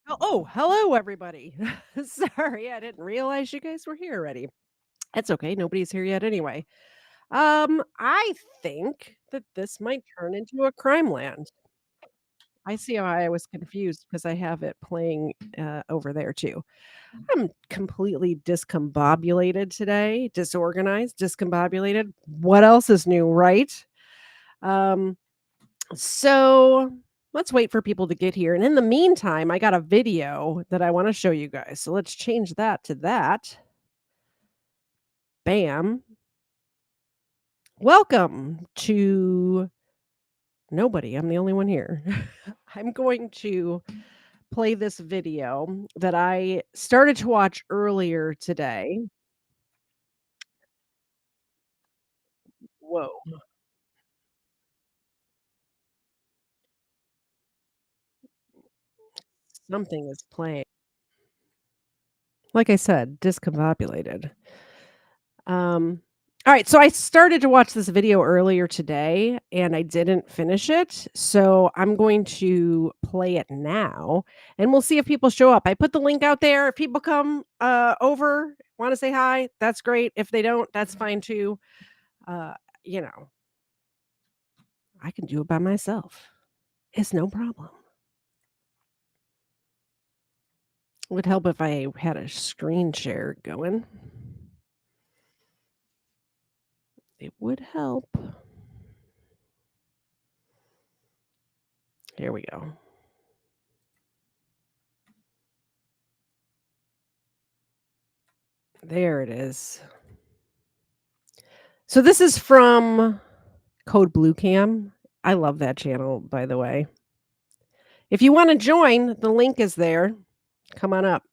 Hello, everybody. Sorry, I didn't realize you guys were here already. It's okay. Nobody's here yet anyway. I think that this might turn into a crime land. I see why I was confused because I have it playing over there too. I'm completely discombobulated today, disorganized, discombobulated. What else is new, right? Um, so let's wait for people to get here. And in the meantime, I got a video that I want to show you guys. So let's change that to that. Bam. Welcome to nobody. I'm the only one here. I'm going to play this video that I started to watch earlier today. Whoa. Something is playing. Like I said, discombobulated. Um, all right, so I started to watch this video earlier today and I didn't finish it. So I'm going to play it now and we'll see if people show up. I put the link out there. If people come over, want to say hi, that's great. If they don't, that's fine too. Uh, you know, I can do it by myself. It's no problem. It would help if I had a screen share going. It would help. Here we go. There it is. So this is from Code Blue Cam. I love that channel, by the way. If you want to join, the link is there. Come on up.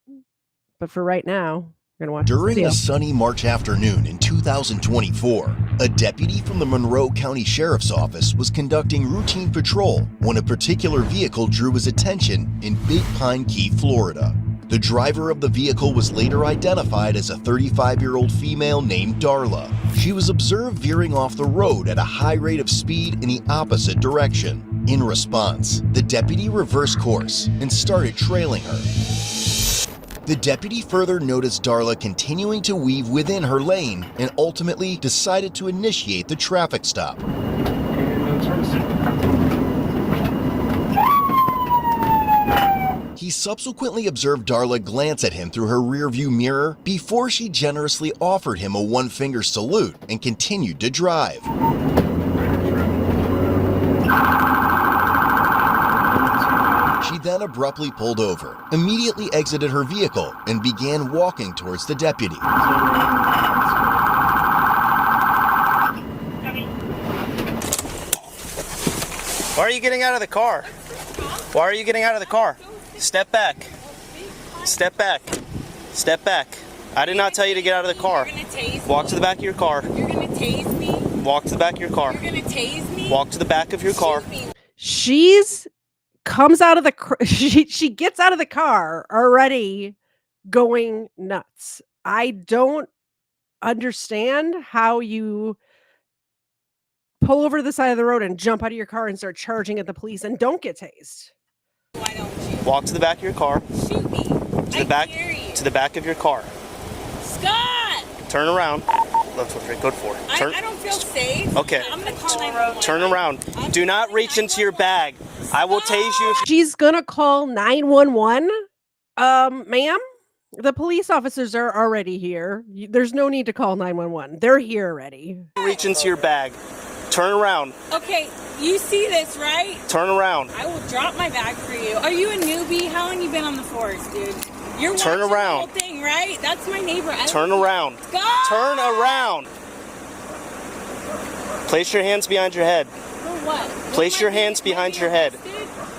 But for right now, we're going to watch this During video. a sunny March afternoon in 2024, a deputy from the Monroe County Sheriff's Office was conducting routine patrol when a particular vehicle drew his attention in Big Pine Key, Florida. The driver of the vehicle was later identified as a 35-year-old female named Darla. She was observed veering off the road at a high rate of speed in the opposite direction. In response, the deputy reversed course and started trailing her. The deputy further noticed Darla continuing to weave within her lane and ultimately decided to initiate the traffic stop. He subsequently observed Darla glance at him through her rearview mirror before she generously offered him a one-finger salute and continued to drive. She then abruptly pulled over, immediately exited her vehicle, and began walking towards the deputy. Why are you getting out of the car? Why are you getting out of the car? Step back. Step back. Step back. I did not tell you to get out of the car. You're gonna tase me? Walk to the back of your car. You're gonna tase me? Walk to the back of your car. You're gonna tase me? Walk to the back of your car. Shoot me. She's comes out of the she gets out of the car already going nuts. I don't understand how you pull over to the side of the road and jump out of your car and start charging at the police and don't get tased. Why don't you? Walk to the back of your car. Shoot me. To the back. To the back of your car. Scott! Turn around. That's what you're good for. I don't feel safe. Okay. I'm gonna call 911. Turn around. Do not reach into your bag. I will tase you. She's gonna call 911. Ma'am, the police officers are already here. There's no need to call 911. They're here already. Reach into your bag. Turn around. Okay, you see this, right? Turn around. I will drop my bag for you. Are you a newbie? How long you been on the force, dude? You're Turn watching around. the whole thing, right? That's my neighbor. Turn around. Scott! Turn around. Place your hands behind your head. For what? Place your hands behind your head.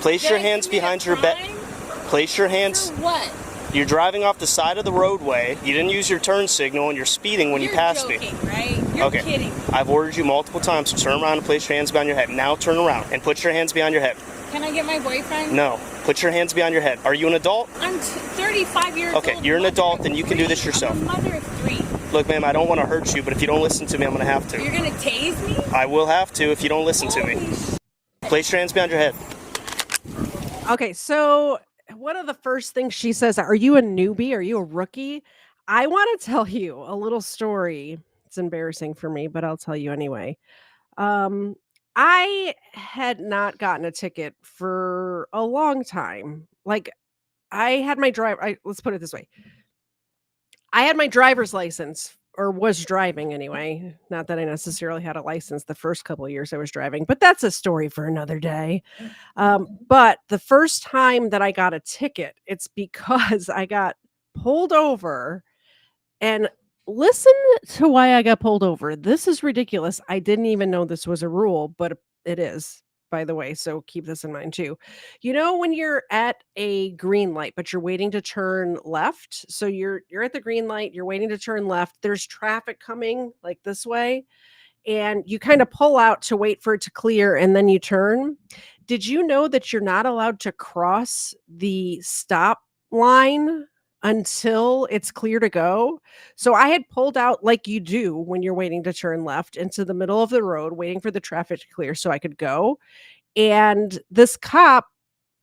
Place your hands behind your bed. Place your hands. For what? You're driving off the side of the roadway. You didn't use your turn signal and you're speeding when you passed me. You're joking, right? You're Okay. kidding. I've ordered you multiple times to turn around and place your hands behind your head. Now turn around and put your hands behind your head. Can I get my boyfriend? No. Put your hands behind your head. Are you an adult? I'm 35 years old. Okay, you're an adult, then you can do this yourself. I'm a mother of 3. Look, ma'am, I don't want to hurt you, but if you don't listen to me, I'm going to have You're to. gonna tase me? I will have to if you don't listen to me. Holy sh- Place your hands behind your head. Okay, so one of the first things she says, "Are you a newbie? Are you a rookie?" I wanna tell you a little story. It's embarrassing for me, but I'll tell you anyway. Um, I had not gotten a ticket for a long time. Like, I had my drive I let's put it this way. I had my driver's license or was driving anyway. Not that I necessarily had a license the first couple of years I was driving, but that's a story for another day. But the first time that I got a ticket, it's because I got pulled over and listen to why I got pulled over. This is ridiculous. I didn't even know this was a rule, but it is, by the way. So keep this in mind too. You know when you're at a green light, but you're waiting to turn left. So you're at the green light, you're waiting to turn left. There's traffic coming like this way, and you kind of pull out to wait for it to clear and then you turn. Did you know that you're not allowed to cross the stop line until it's clear to go? So I had pulled out like you do when you're waiting to turn left into the middle of the road, waiting for the traffic to clear so I could go. And this cop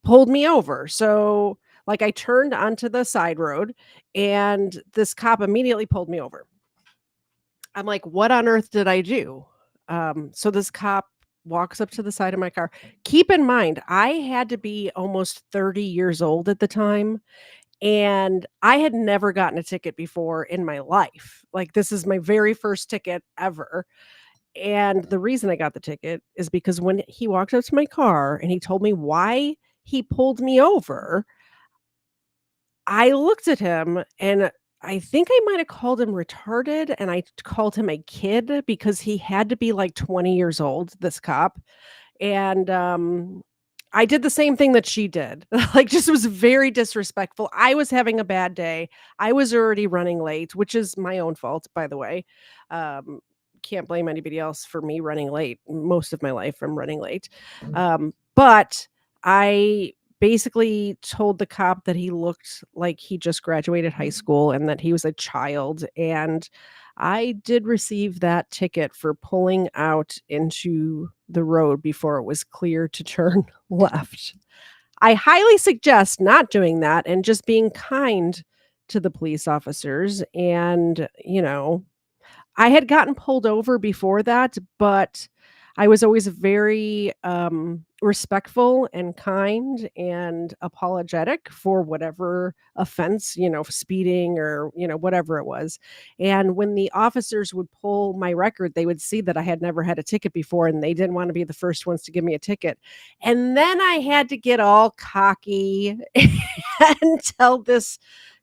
pulled me over. So, like, I turned onto the side road and this cop immediately pulled me over. I'm like, "What on earth did I do?" So this cop walks up to the side of my car. Keep in mind, I had to be almost 30 years old at the time, and I had never gotten a ticket before in my life. Like, this is my very first ticket ever, and the reason I got the ticket is because when he walked up to my car and he told me why he pulled me over, I looked at him and I think I might have called him retarded and called him a kid because he had to be like 20 years old, this cop. And I did the same thing that she did. Like, just was very disrespectful. I was having a bad day. I was already running late, which is my own fault, by the way. Um, can't blame anybody else for me running late. Most of my life, I'm running late. But I basically told the cop that he looked like he just graduated high school and that he was a child. And I did receive that ticket for pulling out into the road before it was clear to turn left. I highly suggest not doing that and just being kind to the police officers. And, I had gotten pulled over before that, but I was always very, respectful and kind and apologetic for whatever offense, speeding or, whatever it was. And when the officers would pull my record, they would see that I had never had a ticket before and they didn't want to be the first ones to give me a ticket. And then I had to get all cocky and tell this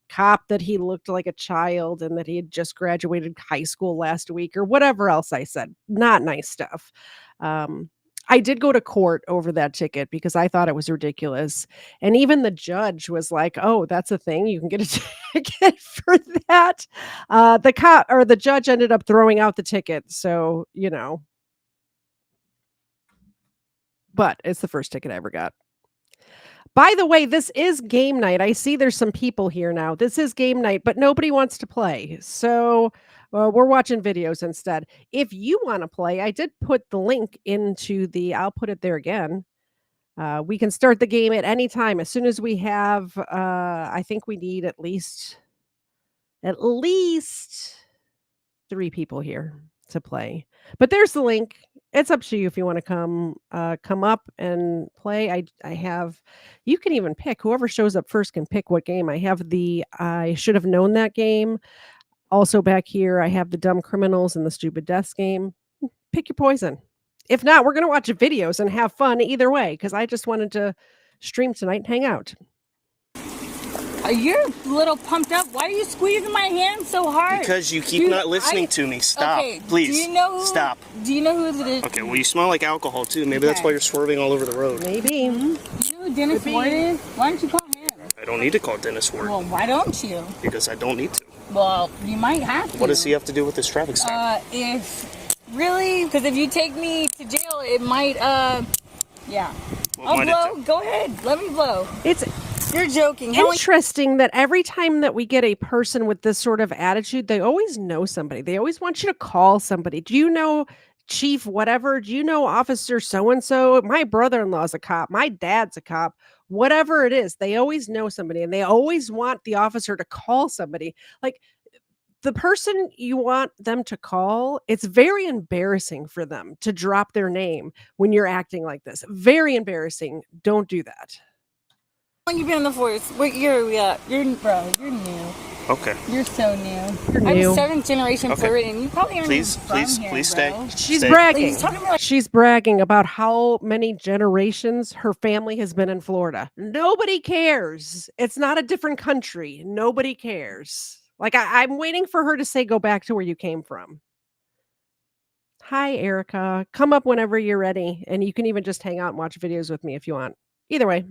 cop that he looked like a child and that he had just graduated high school last week or whatever else I said. Not nice stuff. Um, I did go to court over that ticket because I thought it was ridiculous. And even the judge was like, "Oh, that's a thing. You can get a ticket for that." The cop or the judge ended up throwing out the ticket. So, but it's the first ticket I ever got. By the way, this is game night. I see there's some people here now. This is game night, but nobody wants to play. So we're watching videos instead. If you want to play, I did put the link into I'll put it there again. We can start the game at any time. As soon as we have, I think we need at least 3 people here to play. But there's the link. It's up to you if you want to come up and play. I have you can even pick whoever shows up first can pick what game. I have the I should have known that game. Also back here I have the dumb criminals and the stupid deaths game. Pick your poison. If not, we're going to watch videos and have fun either way cuz I just wanted to stream tonight and hang out. You're a little pumped up. Why are you squeezing my hand so hard? Because you keep not listening to me. Stop. Okay, Please. Do you know who, Stop. Do you know who it is? Okay, well, you smell like alcohol, too. Maybe that's why you're swerving all over the road. Maybe. Do you know who Dennis Ward is? Why don't you call him? I don't need to call Dennis Ward. Well, why don't you? Because I don't need to. Well, you might have to. What does he have to do with this traffic stop? Because if you take me to jail, it might, yeah. What I'll might it blow. do? Go ahead. Let me blow. It's You're joking. interesting that every time that we get a person with this sort of attitude, they always know somebody. They always want you to call somebody. Do you know Chief whatever? Do you know Officer so and so? My brother-in-law is a cop. My dad's a cop. whatever it is, they always know somebody and they always want the officer to call somebody. Like the person you want them to call, it's very embarrassing for them to drop their name when you're acting like this. Very embarrassing. Don't do that. How long you been in the force? What year are we at? You're new. Okay. You're so new. You're I'm new. 7th generation Floridian. You probably aren't even from here, Please bro. stay. She's Stay. bragging. He's talking about She's bragging about how many generations her family has been in Florida. Nobody cares. It's not a different country. Nobody cares. Like I'm waiting for her to say, go back to where you came from. Hi, Erica. Come up whenever you're ready. And you can even just hang out and watch videos with me if you want. Either way.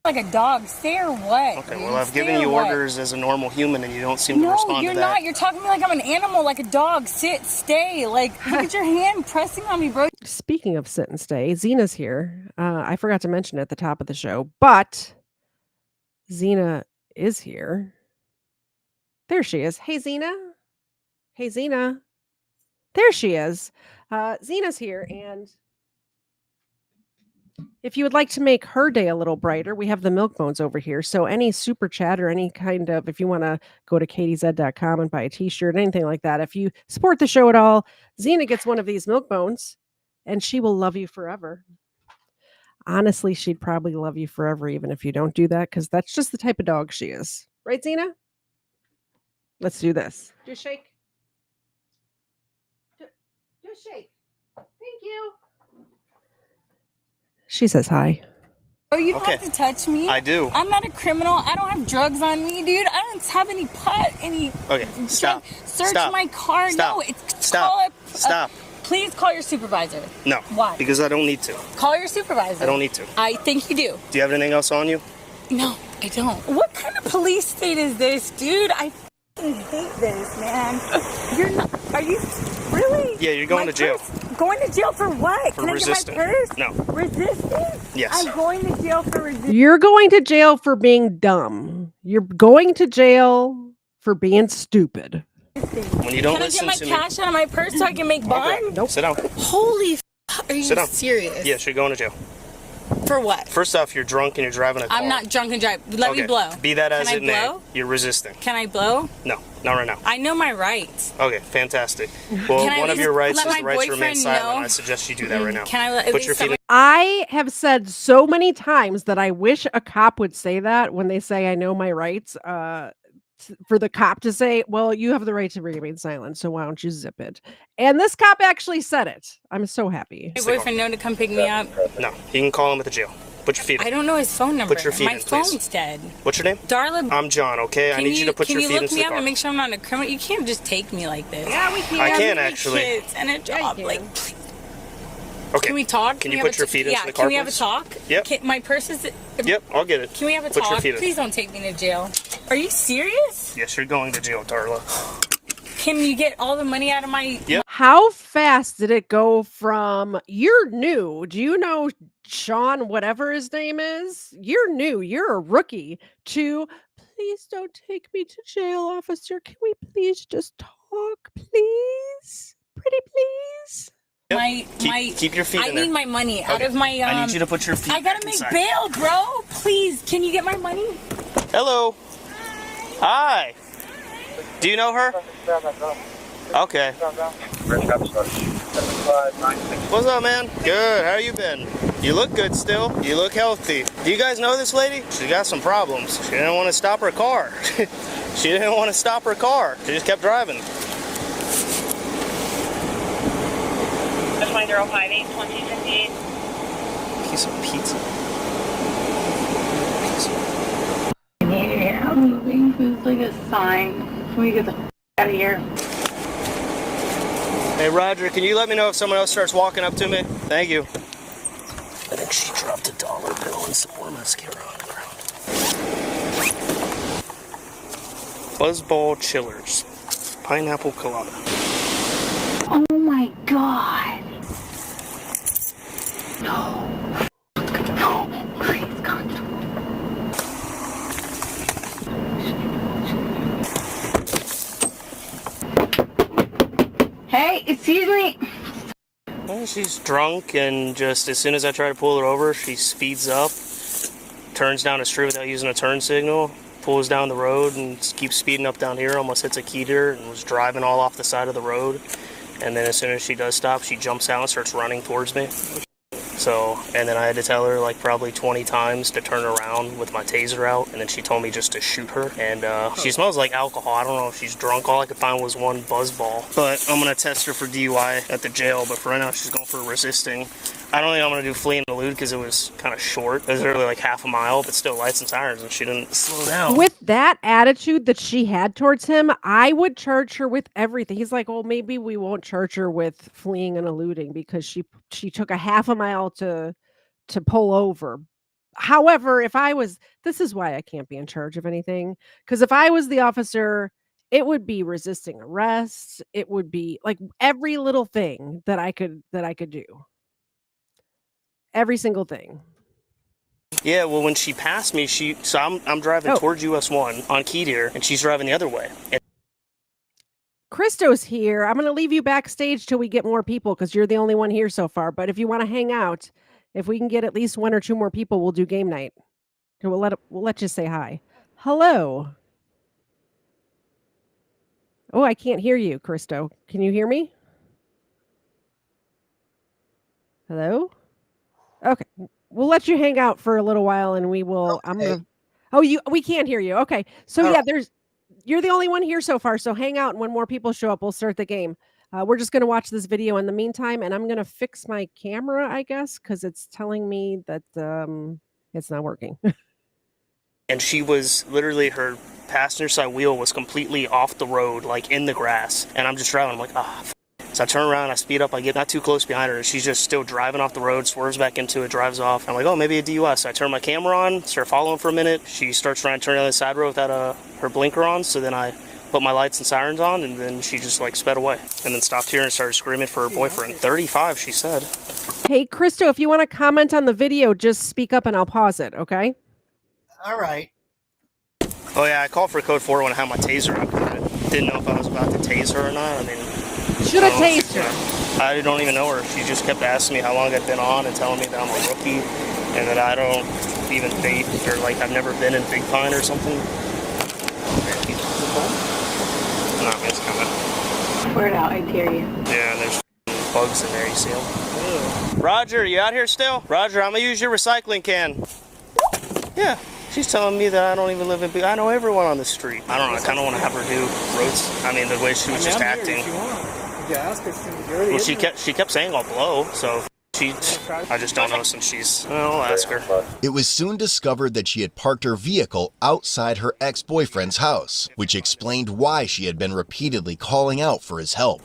like a dog. Stay or what? Okay, dude? well, I've Stay given or you what? orders as a normal human, and you don't seem to No, respond you're to that. not. You're talking to me like I'm an animal, like a dog. Sit, stay. Like, look at your hand pressing on me, bro. Speaking of sit and stay, Zena's here. I forgot to mention it at the top of the show, but Zena is here. There she is. Hey, Zena. Hey, Zena. There she is. Zena's here, and if you would like to make her day a little brighter, we have the milk bones over here. So any super chat or any kind of, if you want to go to katiez.com and buy a t-shirt, anything like that, if you support the show at all, Zena gets one of these milk bones and she will love you forever. Honestly, she'd probably love you forever even if you don't do that, because that's just the type of dog she is. Right, Zena? Let's do this. Do a shake. Do a shake. Thank you. She says hi. Oh, you don't Okay. have to touch me. I do. I'm not a criminal. I don't have drugs on me, dude. I don't have any pot, any. Okay, stop. Search Stop. my car. Stop. No, it's Stop. Call Stop. Please call your supervisor. No. Why? Because I don't need to. Call your supervisor. I don't need to. I think you do. Do you have anything else on you? No, I don't. What kind of police state is this, dude? I f***ing hate this, man. You're not. Are you really? Yeah, you're going My to jail. purse- Going to jail for what? For Can resisting. I get my purse? No. Resisting? Yes. I'm going to jail for resisting. You're going to jail for being dumb. You're going to jail for being stupid. When you don't Can I listen get my to me. cash out of my purse so I can make Okay. bond? Nope. Sit down. Holy are you Sit down. serious? Yes, you're going to jail. For what? First off, you're drunk and you're driving a car. I'm not drunk and drive. Let me blow. Be that as Can I it may, blow? you're resisting. Can I blow? No, not right now. I know my rights. Okay, fantastic. Well, Can I one at of your least rights let is my the right to remain boyfriend silent. know? I suggest you do that right now. Can I at Put least your feet let in. I have said so many times that I wish a cop would say that when they say I know my rights. For the cop to say, well, you have the right to remain silent, so why don't you zip it? And this cop actually said it. I'm so happy. my boyfriend know to come pick me up? No, you can call him at the jail. Put your feet in. I don't know his phone number. Put your feet my in, please. phone's dead. What's your name? Darla, I'm John, okay? I need you to put your feet Can you into look me the up car. and make sure I'm not a criminal? You can't just take me like this. Yeah, we can. I can have actually. Kids and a job. can. Like, please. Okay. Can we talk? Can you we have put a your t- feet into yeah, the car, can we have a please? talk? Yep. My purse is. Yep, I'll get it. Can we have a Put your talk? feet in. Please don't take me to jail. Are you serious? Yes, you're going to jail, Darla. Can you get all the money out of my? Yep. How fast did it go from you're new? Do you know Sean, whatever his name is? You're new. You're a rookie. To please don't take me to jail, officer. Can we please just talk, please? Pretty please. My Keep your feet I in there. need my money out Okay. of my. I need you to put your feet I gotta back make inside. bail, bro. Please, can you get my money? Hello. Hi. Do you know her? Okay. What's up, man? Good. How you been? You look good still. You look healthy. Do you guys know this lady? She got some problems. She didn't want to stop her car. She didn't want to stop her car. She just kept driving. 058 2058. Piece of pizza. I'm moving. It's like a sign. Can we get the out of here? Hey, Roger, can you let me know if someone else starts walking up to me? Thank you. I think she dropped a dollar bill and some more mascara on the ground. Buzzball Chillers. Pineapple colada. Oh my god. No. No. Please, constable. Hey, excuse me. Well, she's drunk, and just as soon as I try to pull her over, she speeds up, turns down a street without using a turn signal, pulls down the road and keeps speeding up down here, almost hits a key deer, and was driving all off the side of the road. And then as soon as she does stop, she jumps out and starts running towards me. So, and then I had to tell her like probably 20 times to turn around with my taser out, and then she told me just to shoot her. And she smells like alcohol. I don't know if she's drunk. All I could find was one buzz ball. But I'm gonna test her for DUI at the jail, but for right now she's going for resisting. I don't think I'm gonna do flee and elude because it was kind of short. It was really like half a mile, but still lights and sirens, and she didn't slow down. With that attitude that she had towards him, I would charge her with everything. He's like, well, maybe we won't charge her with fleeing and eluding because she took a half a mile to pull over. However, if I was, this is why I can't be in charge of anything, because if I was the officer, it would be resisting arrest. It would be like every little thing that I could do. Every single thing. Yeah, well, when she passed me, I'm driving towards US 1 on key deer, and she's driving the other way. And Christo's here. I'm going to leave you backstage till we get more people because you're the only one here so far. But if you want to hang out, if we can get at least 1 or 2 more people, we'll do game night. And we'll let you say hi. Hello. Oh, I can't hear you, Christo. Can you hear me? Hello? Okay. We'll let you hang out for a little while and we will we can't hear you. Okay. So you're the only one here so far. So hang out, and when more people show up, we'll start the game. We're just going to watch this video in the meantime, and I'm going to fix my camera, I guess, because it's telling me that it's not working. And she was literally, her passenger side wheel was completely off the road, like in the grass. And I'm just driving. I'm like, So I turn around, I speed up, I get not too close behind her, and she's just still driving off the road, swerves back into it, drives off. I'm like, oh, maybe a DUI. So I turn my camera on, start following for a minute. She starts trying to turn down the side road without her blinker on. So then I put my lights and sirens on, and then she just like sped away. And then stopped here and started screaming for her boyfriend. 35, she said. Hey, Christo, if you want to comment on the video, just speak up and I'll pause it, okay? All right. Oh yeah, I called for code 4 when I had my taser out. I didn't know if I was about to tase her or not. I mean, should have tased her. I don't even know her. She just kept asking me how long I'd been on and telling me that I'm a rookie and that I don't even bait, or like I've never been in Big Pine or something. No, it's coming. Word out, I dare you. Yeah, and there's bugs in there, you see them? Roger, you out here still? Roger, I'm gonna use your recycling can. Yeah. She's telling me that I don't even live in Big. I know everyone on the street. I don't know. I kind of want to have her do roads. I mean, the way she was just acting. Well, she kept saying I'll blow. So I just don't know since she's. I'll ask her. It was soon discovered that she had parked her vehicle outside her ex-boyfriend's house, which explained why she had been repeatedly calling out for his help.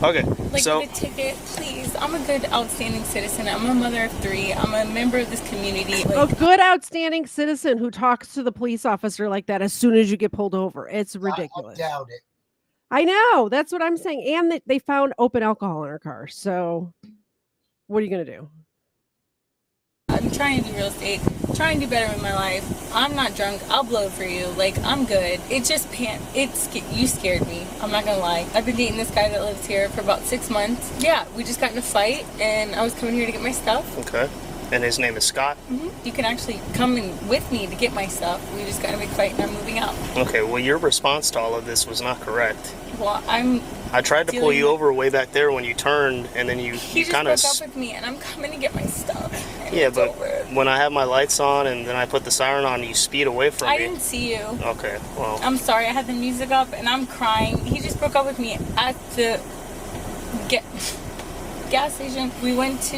Okay, Like, so get a ticket, please. I'm a good, outstanding citizen. I'm a mother of 3. I'm a member of this community. A good, outstanding citizen who talks to the police officer like that as soon as you get pulled over. It's ridiculous. I doubt it. I know. That's what I'm saying. And they found open alcohol in her car. So what are you going to do? I'm trying to do real estate, trying to do better with my life. I'm not drunk. I'll blow for you. Like, I'm good. It just you scared me. I'm not gonna lie. I've been dating this guy that lives here for about 6 months. Yeah, we just got in a fight, and I was coming here to get my stuff. okay, and his name is Scott. You can actually come in with me to get my stuff. We just got in a big fight, and I'm moving out. Okay, well, your response to all of this was not correct. Well, I tried to pull you over way back there when you turned, and then you kind of. He just broke up with me, and I'm coming to get my stuff. Yeah, but when I have my lights on and then I put the siren on, you speed away from me. I didn't see you. Okay, well. I'm sorry. I had the music up, and I'm crying. He just broke up with me at the gas station. We went to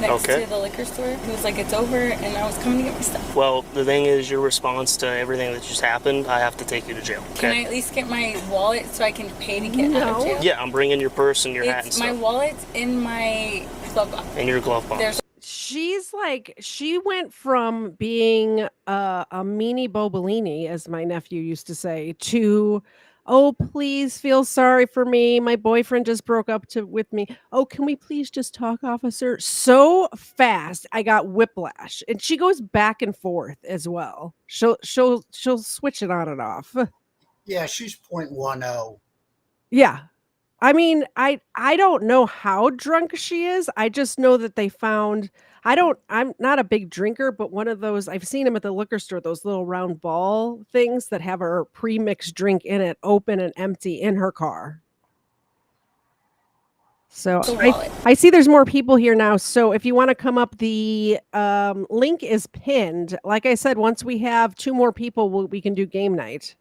next to the liquor store. He was like, it's over, and I was coming to get my stuff. Well, the thing is, your response to everything that just happened, I have to take you to jail. Okay? Can I at least get my wallet so I can pay to get out of jail? Yeah, I'm bringing your purse and your hat and stuff. My wallet's in my glove box. In your glove box. She's like, she went from being a meanie Bobolini, as my nephew used to say, to, oh, please feel sorry for me. My boyfriend just broke up with me. Oh, can we please just talk, officer? So fast, I got whiplash. And she goes back and forth as well. She'll switch it on and off. Yeah, she's .10. Yeah. I mean, I don't know how drunk she is. I just know that they found I'm not a big drinker, but one of those I've seen them at the liquor store, those little round ball things that have a pre-mixed drink in it, open and empty in her car. So The wallet. I see there's more people here now. So if you want to come up, the link is pinned. Like I said, once we have 2 more people, we can do game night.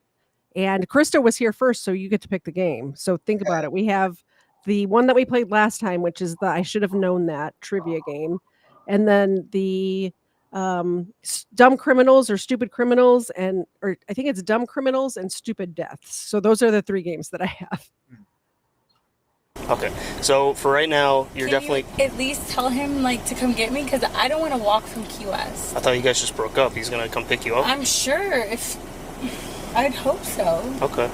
And Krista was here first, so you get to pick the game. So think about it. We have the one that we played last time, which is the I should have known that trivia game. And then the dumb criminals or stupid criminals, or I think it's dumb criminals and stupid deaths. So those are the 3 games that I have. Okay, so for right now, you're Can definitely. you at least tell him like to come get me because I don't want to walk from Key West. I thought you guys just broke up. He's gonna come pick you up. I'm sure if I'd hope so. Okay.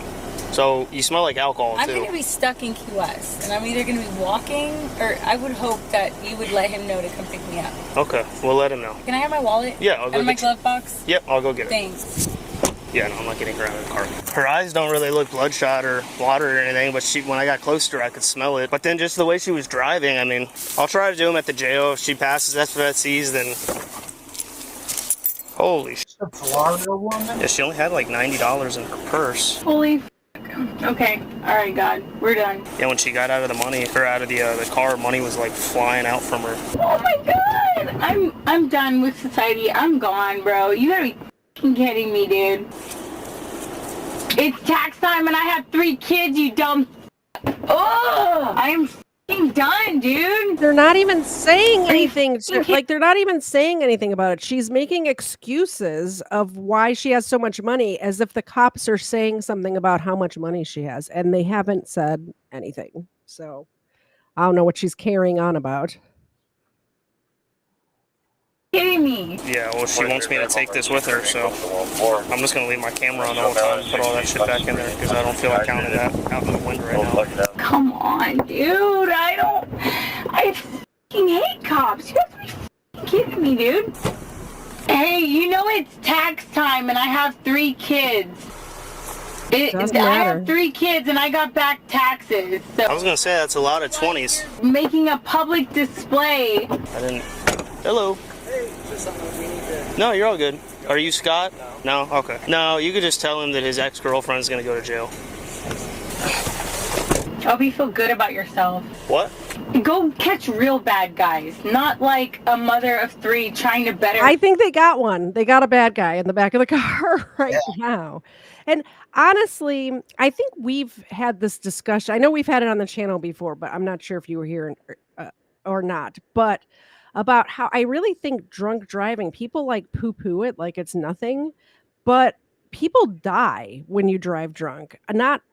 So you smell like alcohol I'm too. going to be stuck in Key West, and I'm either going to be walking, or I would hope that you would let him know to come pick me up. Okay, we'll let him know. Can I have my wallet? Yeah, I'll go and my get you. glove box? Yep, I'll go get it. Thanks. Yeah, no, I'm not getting her out of the car. Her eyes don't really look bloodshot or water or anything, but when I got close to her, I could smell it. But then just the way she was driving, I mean, I'll try to do them at the jail. If she passes FFCs, then... Holy shit. Florida woman? Yeah, she only had like $90 in her purse. Holy f***. Okay, alright, God, we're done. Yeah, when she got out of the car, money was like flying out from her. Oh my God! I'm done with society. I'm gone, bro. You gotta be f***ing kidding me, dude. It's tax time and I have 3 kids, you dumb Oh, I'm f***ing done, dude. They're not even saying anything. They're not even saying anything about it. She's making excuses of why she has so much money as if the cops are saying something about how much money she has, and they haven't said anything. So I don't know what she's carrying on about. Kidding me. Yeah, well, she wants me to take this with her, so I'm just going to leave my camera on the whole time and put all that shit back in there because I don't feel like counting that out in the wind right now. Come on, dude. I f***ing hate cops. You have to be f***ing kidding me, dude. Hey, you know it's tax time and I have 3 kids. Doesn't I matter. have 3 kids and I got back taxes. So I was going to say that's a lot of 20s. making a public display. I didn't... Hello. No, you're all good. Are you Scott? No? Okay. No, you could just tell him that his ex-girlfriend is going to go to jail. I hope you feel good about yourself. What? Go catch real bad guys, not like a mother of 3 trying to better. I think they got one. They got a bad guy in the back of the car right now. And honestly, I think we've had this discussion. I know we've had it on the channel before, but I'm not sure if you were here or not. But about how I really think drunk driving, people like poo-poo it like it's nothing, but people die when you drive drunk.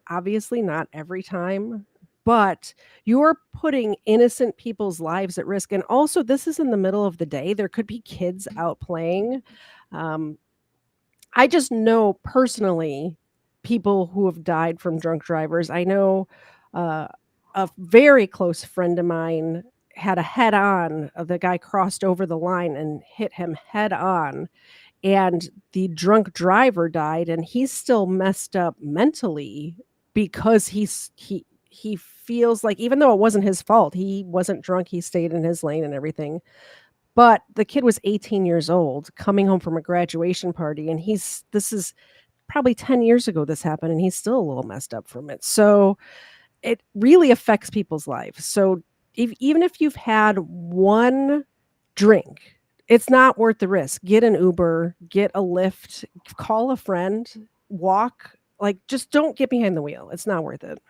Obviously not every time, but you're putting innocent people's lives at risk. And also, this is in the middle of the day. There could be kids out playing. I just know personally people who have died from drunk drivers. I know a very close friend of mine had a head on. The guy crossed over the line and hit him head on. And the drunk driver died, and he's still messed up mentally because he feels like, even though it wasn't his fault, he wasn't drunk, he stayed in his lane and everything. But the kid was 18 years old, coming home from a graduation party, and this is probably 10 years ago this happened, and he's still a little messed up from it. So it really affects people's lives. So even if you've had one drink, it's not worth the risk. Get an Uber, get a Lyft, call a friend, walk. Like, just don't get behind the wheel. It's not worth it.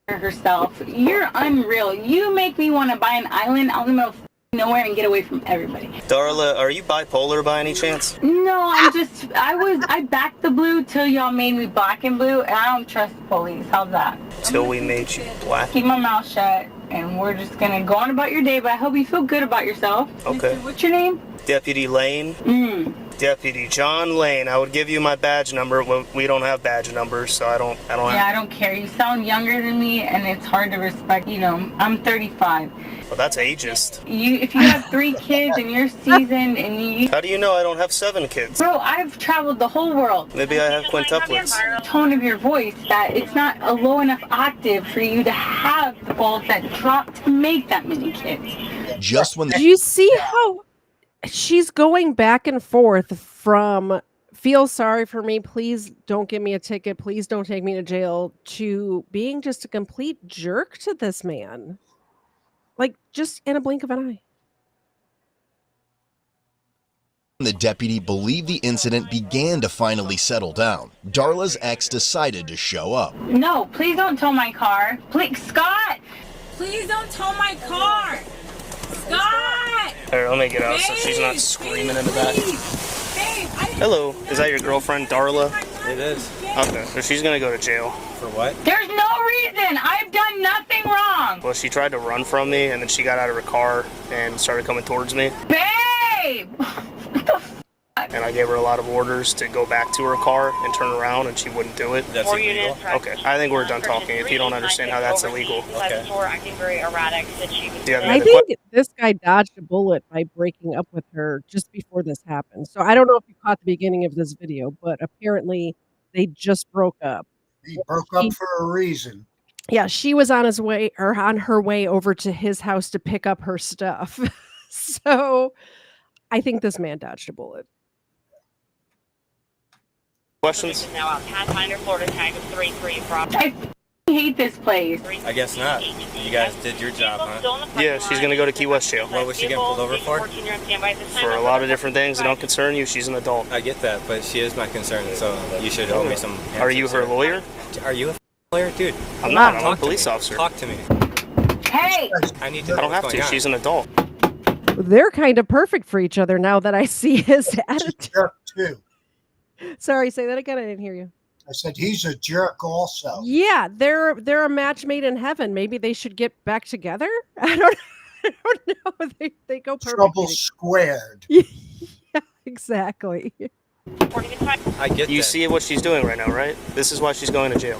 Herself. You're unreal. You make me want to buy an island out in the middle of nowhere and get away from everybody. Darla, are you bipolar by any chance? No, I backed the blue till y'all made me black and blue, and I don't trust the police. How's that? Till we made you black. Keep my mouth shut, and we're just gonna go on about your day, but I hope you feel good about yourself. Okay. What's your name? Deputy Lane. Deputy John Lane. I would give you my badge number. Well, we don't have badge numbers, so I don't Yeah, I don't care. You sound younger than me, and it's hard to respect. You know, I'm 35. Well, that's ageist. If you have 3 kids and you're seasoned and you... How do you know I don't have 7 kids? Bro, I've traveled the whole world. Maybe I have quintuplets. Tone of your voice that it's not a low enough octave for you to have the balls that drop to make that many kids. Just when Do you see how she's going back and forth from feel sorry for me, please don't give me a ticket, please don't take me to jail, to being just a complete jerk to this man? Like, just in a blink of an eye. the deputy believed the incident began to finally settle down, Darla's ex decided to show up. No, please don't tow my car. Please, Scott! Please don't tow my car. Scott! Here, let me get out so she's not screaming in the back. Babe, Hello, is that your girlfriend, Darla? It is. Okay, so she's gonna go to jail. For what? There's no reason! I've done nothing wrong! Well, she tried to run from me, and then she got out of her car and started coming towards me. Babe! And I gave her a lot of orders to go back to her car and turn around, and she wouldn't do it. That's illegal. Okay, I think we're done talking. If you don't understand how that's illegal. Okay. Acting very erratic, that she was Do you have I any other think this guy dodged a bullet by breaking up with her just before this happened. So I don't know if you caught the beginning of this video, but apparently they just broke up. He broke up for a reason. Yeah, she was on her way over to his house to pick up her stuff. So I think this man dodged a bullet. questions? now out Pathfinder, Florida tag of 33 from I hate this place. I guess not. You guys did your job, huh? Yeah, she's gonna go to Key West jail. What was she getting pulled over for? For a lot of different things that don't concern you. She's an adult. I get that, but she is my concern, so you should owe me some. Are you her lawyer? Are you a lawyer, dude? I'm not. I'm a Talk to police me. officer. Talk to me. Hey! I need to. I don't have to. She's an adult. They're kind of perfect for each other now that I see his He's a attitude. jerk too. Sorry, say that again. I didn't hear you. I said he's a jerk also. Yeah, they're a match made in heaven. Maybe they should get back together. I don't know. They go Trouble perfectly. squared. Yeah, exactly. I get You that. see what she's doing right now, right? This is why she's going to jail.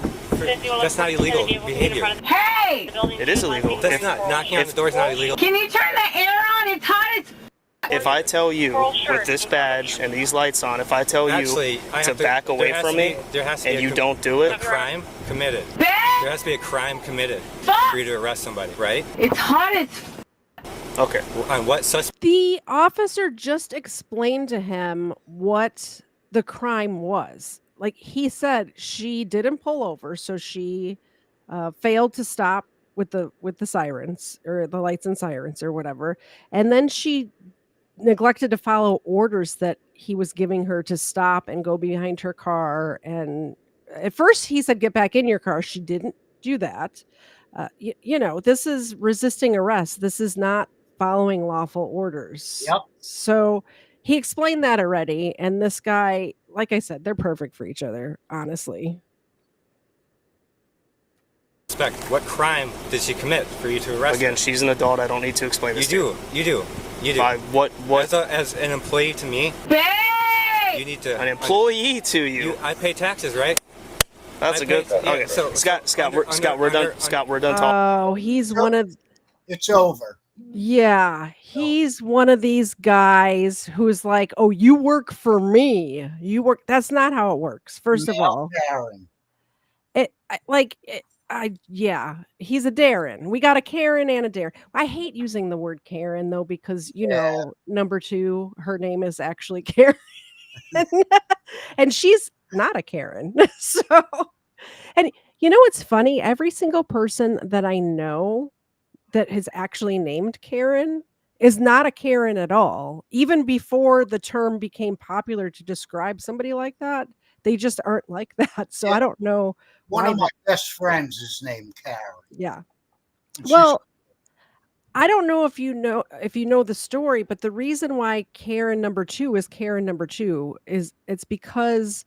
That's not illegal behavior. Hey! It is illegal. That's not knocking on the door is not illegal. Can you turn the air on? It's hot as... If I tell you with this badge and these lights on, if I tell Actually, you I to have to- back there away has from to me be- there has to be and a you com- don't do A it, crime committed. Babe! There has to be a crime committed for you to arrest somebody, right? It's hot as... okay. On what suspect? The officer just explained to him what the crime was. Like he said, she didn't pull over, so she failed to stop with the sirens or the lights and sirens or whatever, and then she neglected to follow orders that he was giving her to stop and go behind her car. And at first he said, get back in your car. She didn't do that. You know, this is resisting arrest. This is not following lawful orders. Yep. So he explained that already. And this guy, like I said, they're perfect for each other, honestly. What crime did she commit for you to arrest Again, her? she's an adult. I don't need to explain this. You do. What? As an employee to me, Babe! you need to. An employee to you. I pay taxes, right? That's I a good. pay- yeah, Okay, so- Scott, under- we're done. under- Scott, we're done talking. Oh, he's one of It's over. yeah, he's one of these guys who's like, "Oh, you work for me. You work." That's not how it works. First of Male all, Karen. yeah, he's a Darren. We got a Karen and a Darren. I hate using the word Karen though because you know, number 2, her name is actually Karen, and she's not a Karen. So, and you know what's funny? Every single person that I know that is actually named Karen is not a Karen at all. Even before the term became popular to describe somebody like that, they just aren't like that. So I don't know. One why of my best friends is named Karen. Yeah. And she's- Well, I don't know if you know the story, but the reason why Karen number 2 is Karen number 2 is it's because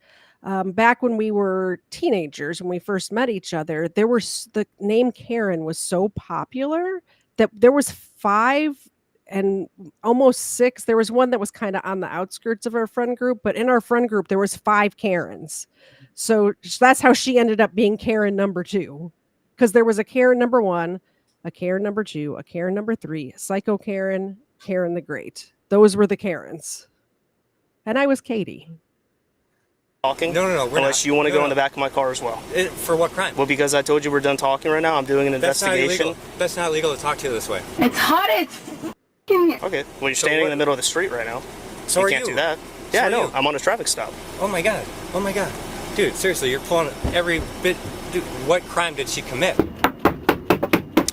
back when we were teenagers, when we first met each other, the name Karen was so popular that there was 5 and almost 6. There was one that was kinda on the outskirts of our friend group, but in our friend group, there was 5 Karens. So, that's how she ended up being Karen number 2, because there was a Karen number 1, a Karen number 2, a Karen number 3, Psycho Karen, Karen the Great. Those were the Karens. And I was Katie. Talking? No, we're Unless not. you want to No, go in no. the back of my car as well. For what crime? Well, because I told you we're done talking right now, I'm doing an That's not investigation. illegal. That's not illegal to talk to you this way. It's hot as f***ing. Okay, well, you're standing in the middle of the street right now. So you are can't you. do that. So Yeah, I are know. you. I'm on a traffic stop. Oh my god. Oh my god. Dude, seriously, you're pulling every bit. Dude, what crime did she commit?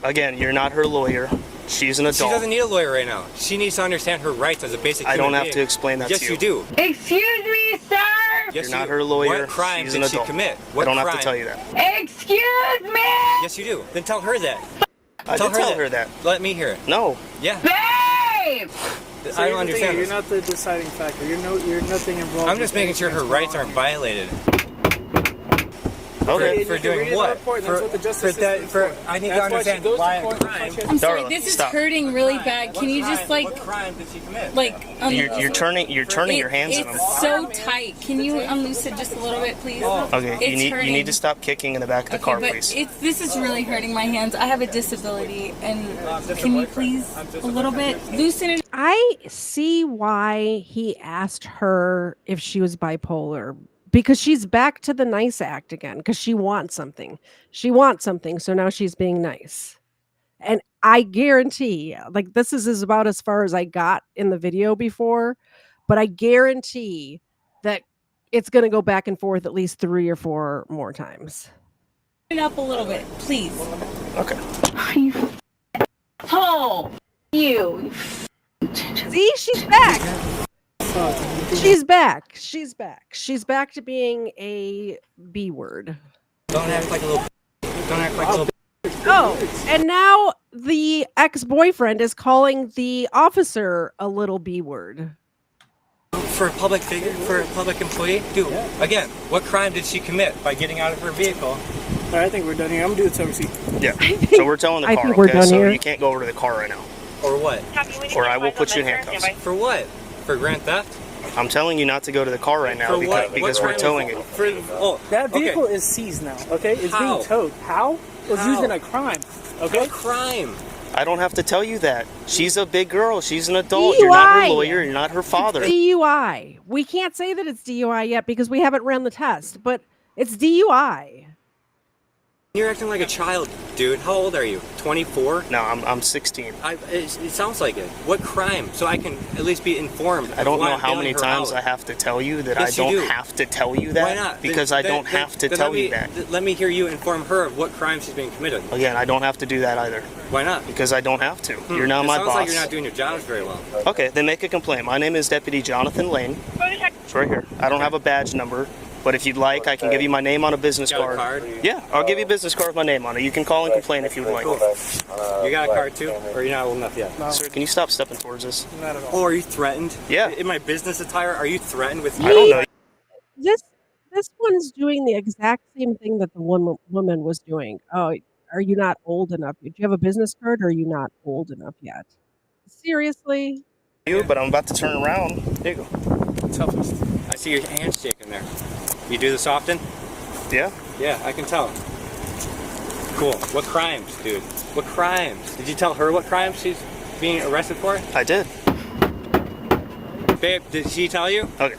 Again, you're not her lawyer. She's an She adult. doesn't need a lawyer right now. She needs to understand her rights as a basic I human don't have being. to explain that yes, to you. you do. Excuse me, sir. Yes, You're you not do. her lawyer. What crime She's did an she adult. commit? I What don't have crime? to tell you that. Excuse me. Yes, you do. Then tell her that. I did tell her that. Let me hear it. No. Yeah. Babe. I don't understand. You're this. not the deciding factor. You're nothing involved. I'm just making sure her rights aren't violated. Okay. For You can read doing it in what? the report, and that's what the justice system is for, for. I need to That's why she understand goes to why court, a that's why crime. she has I'm sorry, Darla, this is stop. hurting really bad. Can you just like, What crime did she commit? like, You're turning your hands in them. It's so tight. Can you unloose it just a little bit, please? Okay, It's you hurting. need to stop kicking in the back of the car, but please. this is really hurting my hands. I have a disability, and can you please a little bit loosen it? I see why he asked her if she was bipolar, because she's back to the nice act again, because she wants something. She wants something, so now she's being nice. And I guarantee, like, this is about as far as I got in the video before, but I guarantee that it's going to go back and forth at least 3 or 4 more times. It up a little bit, please. Okay. You asshole. You. See, she's back. She's back. She's back. She's back to being a B word. Don't act like a little. Don't act like a little. Oh, and now the ex-boyfriend is calling the officer a little B word. For a public figure, for a public employee, dude. Again, what crime did she commit by getting out of her vehicle? All right, I think we're done here. I'm gonna do the tow receipt. Yeah. So we're telling the I car, think we're okay? done So here. you can't go over to the car right now. Or what? Or I will put you in handcuffs. For what? For grand theft? I'm telling you not to go to the car right now For what? because What we're crime towing is it. For, oh, That vehicle okay. is seized now. Okay, it's How? being towed. How? It was How? used in a crime. Okay. What crime? I don't have to tell you that. She's a big girl. She's an adult. You're not her DUI. lawyer. You're not her father. DUI. We can't say that it's DUI yet because we haven't ran the test, but it's DUI. You're acting like a child, dude. How old are you? 24? No, I'm 16. It sounds like it. What crime? So I can at least be informed. I don't of why know I'm how bailing many her times out. I have to tell you that Yes, I you don't do. have to tell you that. Why not? Because I don't have to tell you that. Let me hear you inform her of what crime she's being committed. Again, I don't have to do that either. Why not? Because I don't have to. You're not It my sounds boss. like you're not doing your jobs very well. Okay, then make a complaint. My name is Deputy Jonathan Lane. It's right here. I don't have a badge number, but if you'd like, I can give you my name on a business You got a card. card? Yeah, I'll give you a business card with my name on it. You can call and complain if you would like. You got a card too? Or you're not old enough yet? Sir, can you stop stepping towards us? Not at all. Oh, are you threatened? Yeah. In my business attire, are you threatened with I don't know. This one's doing the exact same thing that the woman was doing. Oh, are you not old enough? Do you have a business card or are you not old enough yet? Seriously? But I'm about to turn around. There you go. Toughest. I see your hands shaking there. You do this often? Yeah? Yeah, I can tell. Cool. What crimes, dude? What crimes? Did you tell her what crimes she's being arrested for? I did. Babe, did she tell you? Okay.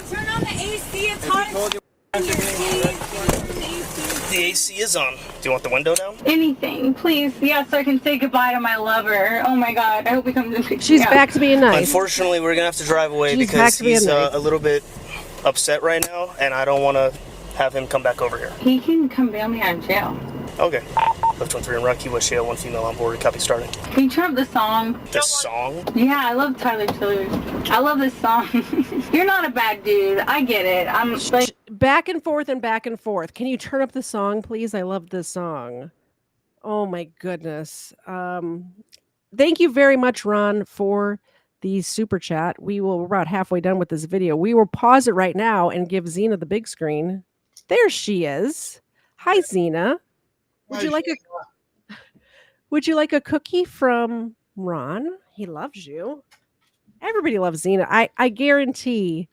Turn on the AC. It's Has hot she told you as what crimes you're being arrested for? The AC is on. Do you want the window down? Anything, please. Yeah, so I can say goodbye to my lover. Oh my God. I hope he comes and picks She's me up. back to being nice. Unfortunately, we're gonna have to drive away She's back because to being he's nice. a little bit upset right now, and I don't want to have him come back over here. He can come bail me out of jail. Okay. Left 13 in Rocky, West Shale, 1 female on board. Copy starting. Can you turn up the song? This song? Yeah, I love Tyler Childers. I love this song. You're not a bad dude. I get it. I'm like, Back and forth and back and forth. Can you turn up the song, please? I love this song. Oh my goodness. Thank you very much, Ron, for the super chat. We're about halfway done with this video. We will pause it right now and give Xena the big screen. There she is. Hi, Xena. Would you like a cookie from Ron, he loves you. Everybody loves Xena. I guarantee.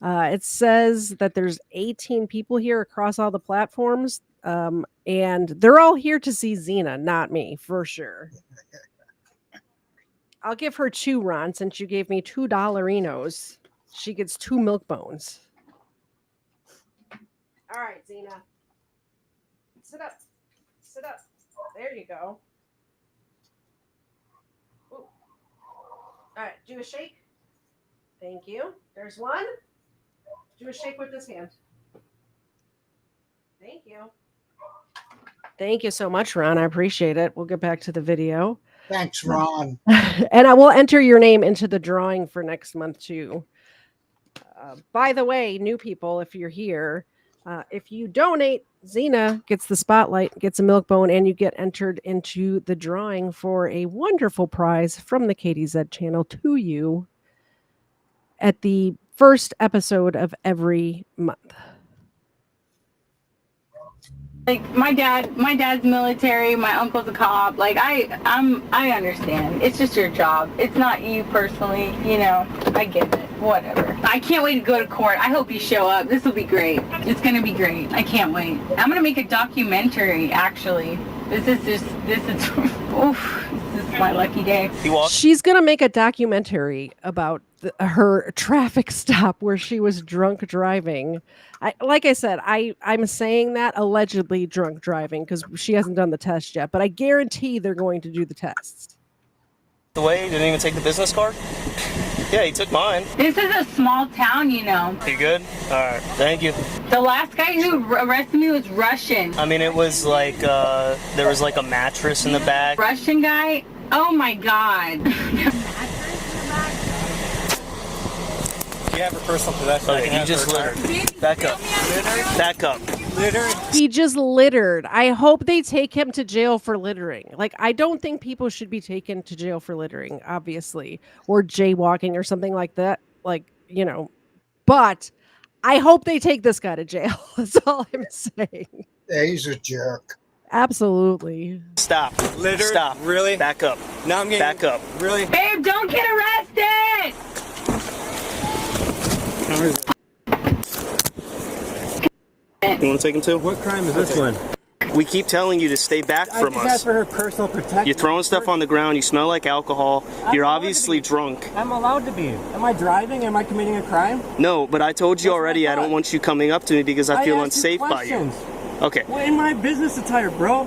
It says that there's 18 people here across all the platforms, and they're all here to see Xena, not me, for sure. I'll give her 2, Ron, since you gave me $2 She gets 2 milk bones. All right, Xena. Sit up. Sit up. There you go. Ooh. All right, do a shake. Thank you. There's one. Do a shake with this hand. Thank you. Thank you so much, Ron. I appreciate it. We'll get back to the video. Thanks, Ron. And I will enter your name into the drawing for next month, too. By the way, new people, if you're here, if you donate, Xena gets the spotlight, gets a milk bone, and you get entered into the drawing for a wonderful prize from the KDZ channel to you at the first episode of every month. Like my dad's military, my uncle's a cop. Like I understand. It's just your job. It's not you personally, you know. I get it. Whatever. I can't wait to go to court. I hope you show up. This will be great. It's gonna be great. I can't wait. I'm gonna make a documentary actually. This is oof, this is my lucky day. She's gonna make a documentary about her traffic stop where she was drunk driving. Like I said, I'm saying that allegedly drunk driving because she hasn't done the test yet, but I guarantee they're going to do the tests. The way he didn't even take the business card? Yeah, he took mine. This is a small town, you know. You good? All right, thank you. The last guy who arrested me was Russian. I mean, it was like, there was like a mattress in the bag. Russian guy? Oh my God. You have her personal possession. Okay, you just littered. Back up. Back up. Littered? He just littered. I hope they take him to jail for littering. Like, I don't think people should be taken to jail for littering, obviously, or jaywalking or something like that. Like, you know, but I hope they take this guy to jail. That's all I'm saying. Yeah, he's a jerk. Absolutely. Stop. Littered? Stop. Really? Back up. Now I'm getting... Back up. Really? Babe, don't get arrested! You want to take him too? What crime is this one? We keep telling you to stay back from I just asked us. for her personal protection. You're throwing stuff on the ground. You smell like alcohol. You're allowed obviously to be. drunk. I'm allowed to be. Am I driving? Am I committing a crime? No, but I told you That's already what I I don't thought. want you coming up to me because I feel asked you unsafe by you. questions. Okay. Well, in my business attire, bro.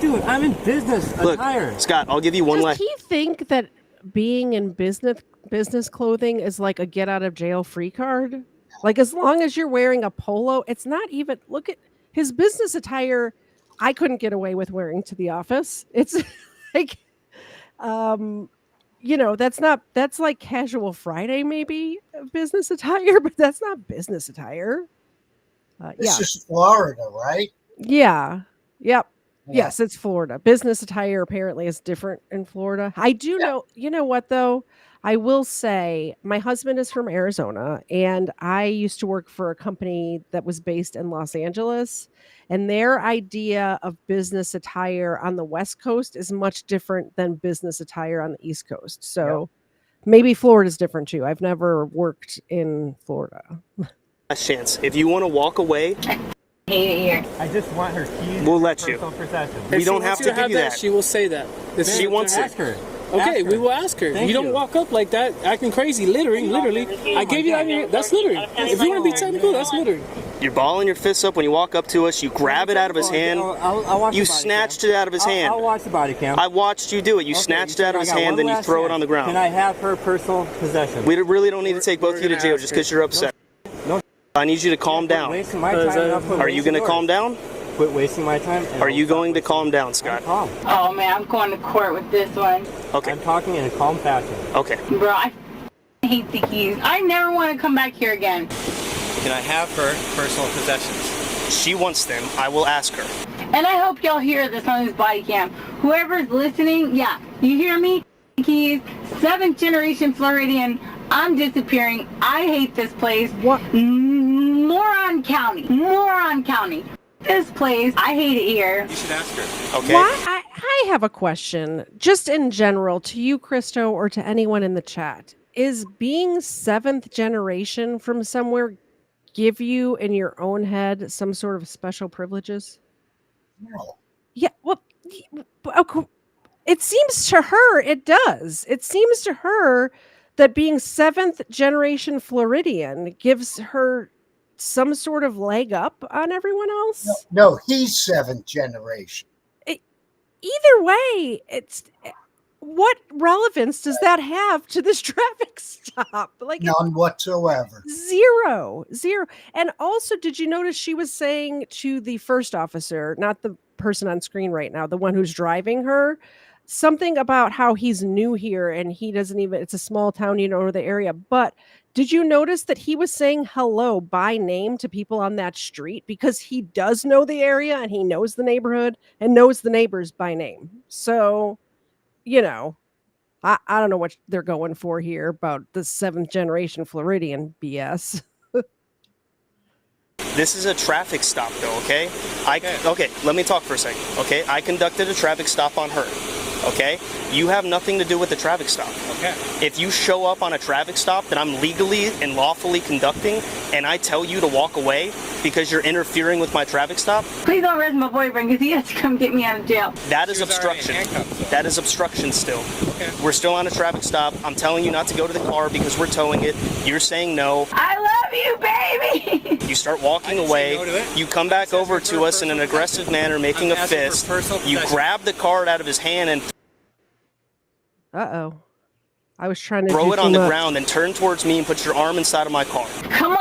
Dude, I'm in business Look, attire. Scott, I'll give you one Does last... he think that being in business clothing is like a get out of jail free card? Like, as long as you're wearing a polo, it's not even... Look at his business attire. I couldn't get away with wearing to the office. It's like, you know, that's like casual Friday, maybe business attire, but that's not business attire. This is Florida, right? Yeah. Yep. Yeah. Yes, it's Florida. Business attire apparently is different in Florida. I do know, you know what though? I will say my husband is from Arizona and I used to work for a company that was based in Los Angeles, and their idea of business attire on the West Coast is much different than business attire on the East Coast. So maybe Florida's different too. I've never worked in Florida. chance. If you want to walk away, Hate it here. I just want her keys. We'll let you. Personal possession. We If don't she have wants to give you that. She will say that. This She is- wants Ask it. her. Okay, Ask we her. will ask her. Thank you don't you. walk up like that, acting crazy, littering, literally. I gave you that. That's littering. If you want to be technical, that's littering. You're balling your fists up when you walk up to us. You grab it out of his hand. I'll watch You the body snatched cam. it out of his hand. I'll watch the body cam. I watched you do it. You Okay, snatched you it out of said his I got hand, one then you last throw it chance. on the ground. Can I have her personal possession? We really don't need to take both of you to jail just because you're upset. No. I need you to calm Quit down. wasting my time and I'll quit Are you wasting going to calm yours. down? Quit wasting my time. and Are you I'll stop going to wasting calm down, yours. Scott? I'm calm. Oh man, I'm going to court with this one. Okay. I'm talking in a calm fashion. Okay. Bro, I hate the keys. I never want to come back here again. Can I have her personal possessions? She wants them. I will ask her. And I hope y'all hear this on this body cam. Whoever's listening, yeah, you hear me? Keys, 7th generation Floridian. I'm disappearing. I hate this place. What? Moron County. Moron County. This place, I hate it here. You should ask her. Okay? Why? I have a question, just in general, to you, Christo, or to anyone in the chat. Is being seventh generation from somewhere give you, in your own head, some sort of special privileges? No. Yeah, well, it seems to her it does. It seems to her that being seventh generation Floridian gives her some sort of leg up on everyone else. No, he's seventh generation. Either way, it's what relevance does that have to this traffic stop? Like None whatsoever. zero. And also, did you notice she was saying to the first officer, not the person on screen right now, the one who's driving her, something about how he's new here and he doesn't even, it's a small town, you know, the area. But did you notice that he was saying hello by name to people on that street because he does know the area and he knows the neighborhood and knows the neighbors by name? So, you know, I don't know what they're going for here about the seventh generation Floridian BS. This is a traffic stop, though, okay? Okay, let me talk for a second, okay? I conducted a traffic stop on her, okay? You have nothing to do with the traffic stop. Okay. If you show up on a traffic stop that I'm legally and lawfully conducting, and I tell you to walk away because you're interfering with my traffic stop, Please don't arrest my boyfriend because he has to come get me out of jail. that is She was already obstruction. in handcuffs, though. That is obstruction still. Okay. We're still on a traffic stop. I'm telling you not to go to the car because we're towing it. You're saying no. I love you, baby. You start I walking didn't away. say no to it. You come back I'm over asking to for us in an personal aggressive possession. manner, making I'm a asking for fist. personal You possession. grab the card out of his hand and Uh-oh. I was trying to throw do it too on the much. ground, then turn towards me and put your arm inside of my car. Come on.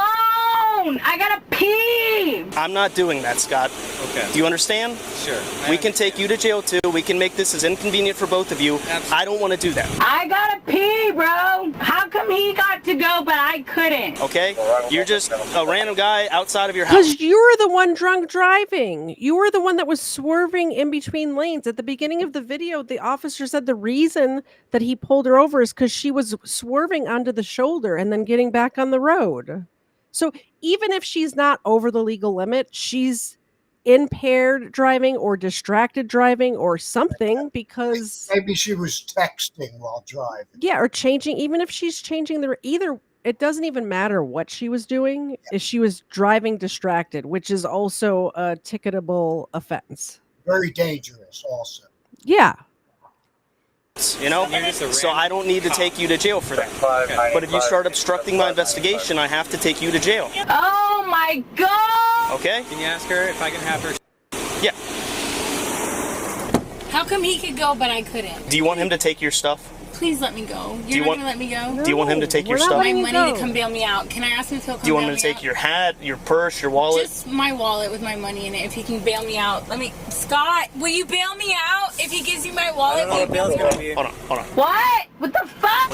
I gotta pee. I'm not doing that, Scott. Okay. Do you understand? Sure. We can take you to jail too. We can make this as inconvenient for both of you. Absolutely. I don't want to do that. I gotta pee, bro. How come he got to go but I couldn't? Okay? You're just a random guy outside of your house. Because you were the one drunk driving. You were the one that was swerving in between lanes. At the beginning of the video, the officer said the reason that he pulled her over is because she was swerving onto the shoulder and then getting back on the road. So even if she's not over the legal limit, she's impaired driving or distracted driving or something because Maybe she was texting while driving. yeah, or changing, even if she's changing the either, it doesn't even matter what she was doing if she was driving distracted, which is also a ticketable offense. Very dangerous also. Yeah. You know? You're just a So random I don't need to cop. take you to jail for that. Okay. But if you start obstructing my investigation, I have to take you to jail. Oh my god. Okay? Can you ask her if I can have her? Yeah. How come he could go but I couldn't? Do you want him to take your stuff? Please let me go. you You're not want- gonna let me go? Do you want him to take your we're not stuff? My letting you money go. to come bail me out. Can I ask him if he'll come Do you want bail him to me take out? your hat, your purse, your wallet? Just my wallet with my money in it. If he can bail me out, Scott, will you bail me out? If he gives you my I wallet, don't know will you what bail bail's me out? gonna be. Hold on. What? What the fuck?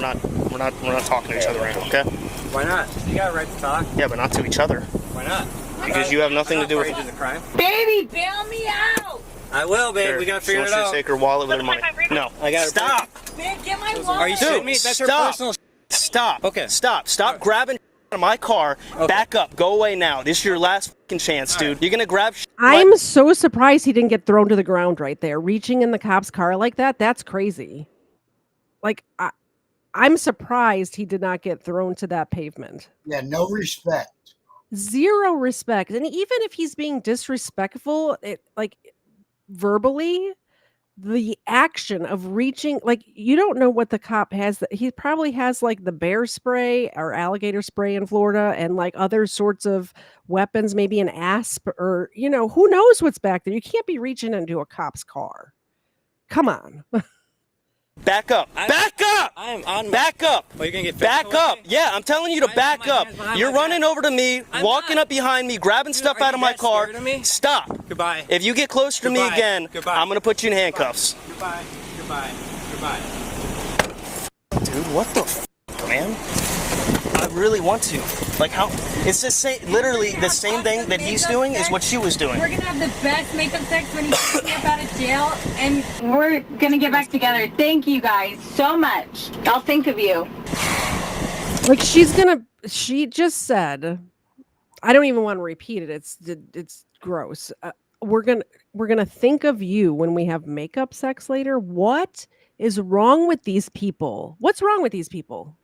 We're not talking to each other right now, okay? Why not? You got a right to talk. Yeah, but not to each other. Why not? Because you have nothing to do with it. The crime. Baby. Bail me out! I will, babe. Here, We gotta she figure wants it you to out. take her wallet with her money. No. I got her. Stop! Babe, get my wallet! Are you Dude, shitting me? That's her stop. personal. Stop. Okay. Stop grabbing out of my car. Okay. Back up. Go away now. This is your last fucking chance, All dude. right. You're gonna grab I'm so surprised he didn't get thrown to the ground right there. Reaching in the cop's car like that, that's crazy. Like, I'm surprised he did not get thrown to that pavement. Yeah, no respect. Zero respect. And even if he's being disrespectful, like verbally, the action of reaching, like, you don't know what the cop has. He probably has like the bear spray or alligator spray in Florida and like other sorts of weapons, maybe an asp or, you know, who knows what's back there. You can't be reaching into a cop's car. Come on. Back up. Back up. I'm on. Back up. Oh, you're gonna get Back physical up. with me? Yeah, I'm telling you to I'm back on my up. hands behind You're my running back. over to me, I'm walking not. up behind me, grabbing stuff are out of you my that car. scared of me? Stop. Goodbye. If you get closer to me Goodbye. again, Goodbye. I'm gonna put you in handcuffs. Goodbye. Goodbye. Goodbye. Dude, what the man? I really want to. Like, how? It's the same, literally the same thing that he's doing is what she was doing. We're gonna have the best makeup sex when he gets me up out of jail, and We're gonna get back together. Thank you guys so much. I'll think of you. Like, she just said, I don't even want to repeat it. It's gross. we're gonna think of you when we have makeup sex later. What is wrong with these people? What's wrong with these people?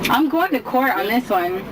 I'm going to court on this one.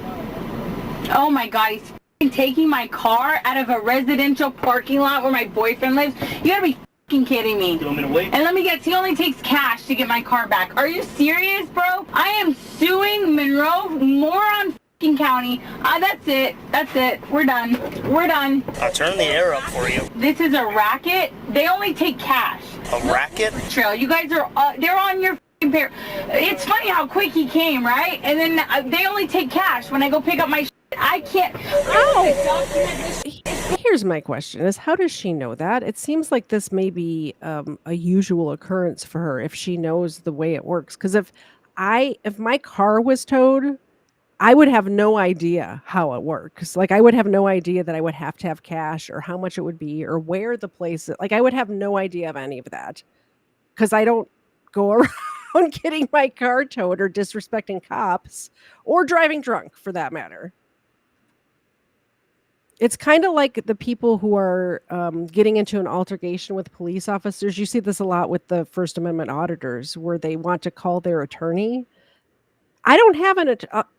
Oh my God, he's f***ing taking my car out of a residential parking lot where my boyfriend lives. You gotta be f***ing kidding me. You want me to wait? And let me guess, he only takes cash to get my car back. Are you serious, bro? I am suing Monroe, Moron f***ing County. That's it. That's it. We're done. We're done. I'll turn the air up for you. This is a racket. They only take cash. A racket? Trail. You guys are, they're on your f***ing pair. It's funny how quick he came, right? And then they only take cash when I go pick up my I can't. Here's my question is how does she know that? It seems like this may be a usual occurrence for her if she knows the way it works. Because if my car was towed, I would have no idea how it works. Like I would have no idea that I would have to have cash or how much it would be or where the place is. Like I would have no idea of any of that because I don't go around getting my car towed or disrespecting cops or driving drunk for that matter. It's kind of like the people who are getting into an altercation with police officers. You see this a lot with the First Amendment auditors where they want to call their attorney. I don't have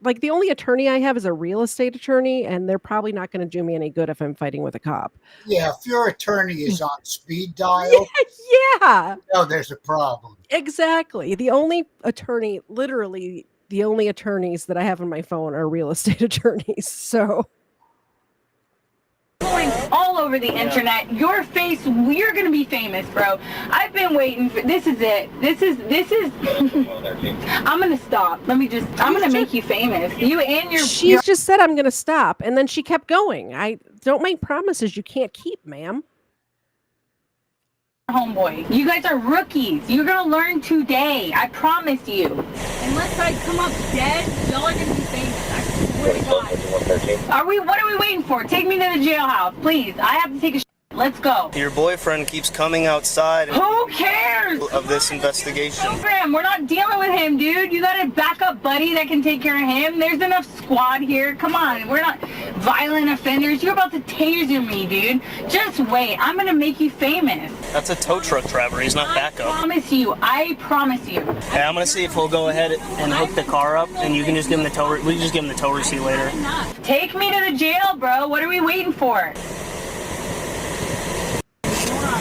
like the only attorney I have is a real estate attorney, and they're probably not going to do me any good if I'm fighting with a cop. Yeah, if your attorney is on speed dial, Yeah, there's a problem. exactly. Literally the only attorneys that I have on my phone are real estate attorneys. So going all over the internet. Your face, you're gonna be famous, bro. I've been waiting for this. Is it? This is I'm gonna stop. I'm gonna make you famous. You and your she's just said I'm gonna stop, and then she kept going. I don't make promises you can't keep, ma'am. homeboy. You guys are rookies. You're gonna learn today. I promise you. Unless I come up dead, y'all are gonna be famous. I swear to God. What are we waiting for? Take me to the jailhouse, please. I have to take a shit. Let's go. Your boyfriend keeps coming outside Who cares? of this investigation. Program. We're not dealing with him, dude. You got a backup buddy that can take care of him. There's enough squad here. Come on. We're not violent offenders. You're about to taser me, dude. Just wait. I'm gonna make you famous. That's a tow truck driver. He's not backup. I promise you. Hey, I'm gonna see if he'll go ahead and hook the car up, and you can just give him the tow. We can just give him the tow receipt later. Take me to the jail, bro. What are we waiting for?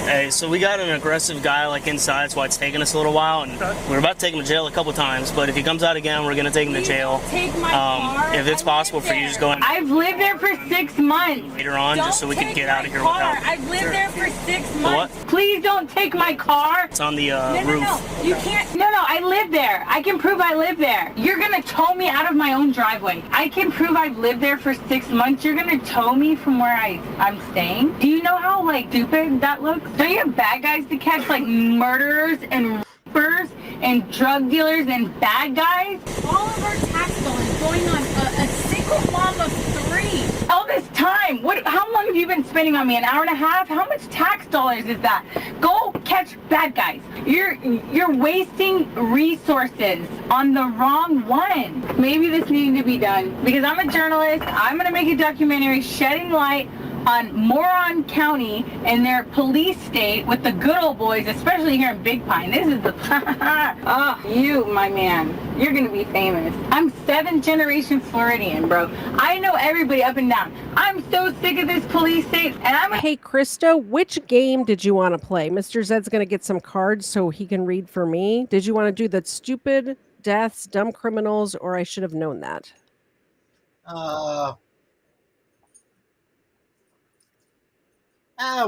Hey, so we got an aggressive guy like inside, that's why it's taking us a little while, and we're about to take him to jail a couple times, but if he comes out again, we're gonna take him to jail. Take my car. If it's possible for you, just go ahead I've lived there for 6 months. later on, just so we can get out of here car. without. I've lived there for 6 months. What? Please don't take my car. It's on the No, roof. no, you can't. No, I live there. I can prove I live there. You're gonna tow me out of my own driveway. I can prove I've lived there for 6 months. You're gonna tow me from where I'm staying? Do you know how like stupid that looks? Don't you have bad guys to catch like murderers and rappers and drug dealers and bad guys? All of our tax bill is going on a single mom of 3. All this time. How long have you been spending on me? An hour and a half? How much tax dollars is that? Go catch bad guys. You're wasting resources on the wrong one. Maybe this needed to be done because I'm a journalist. I'm gonna make a documentary shedding light on Moron County and their police state with the good old boys, especially here in Big Pine. This is the oh, you, my man. You're gonna be famous. I'm 7th generation Floridian, bro. I know everybody up and down. I'm so sick of this police state, and Hey, Krista, which game did you want to play? Mr. Zed's going to get some cards so he can read for me. Did you want to do the stupid deaths, dumb criminals, or I should have known that?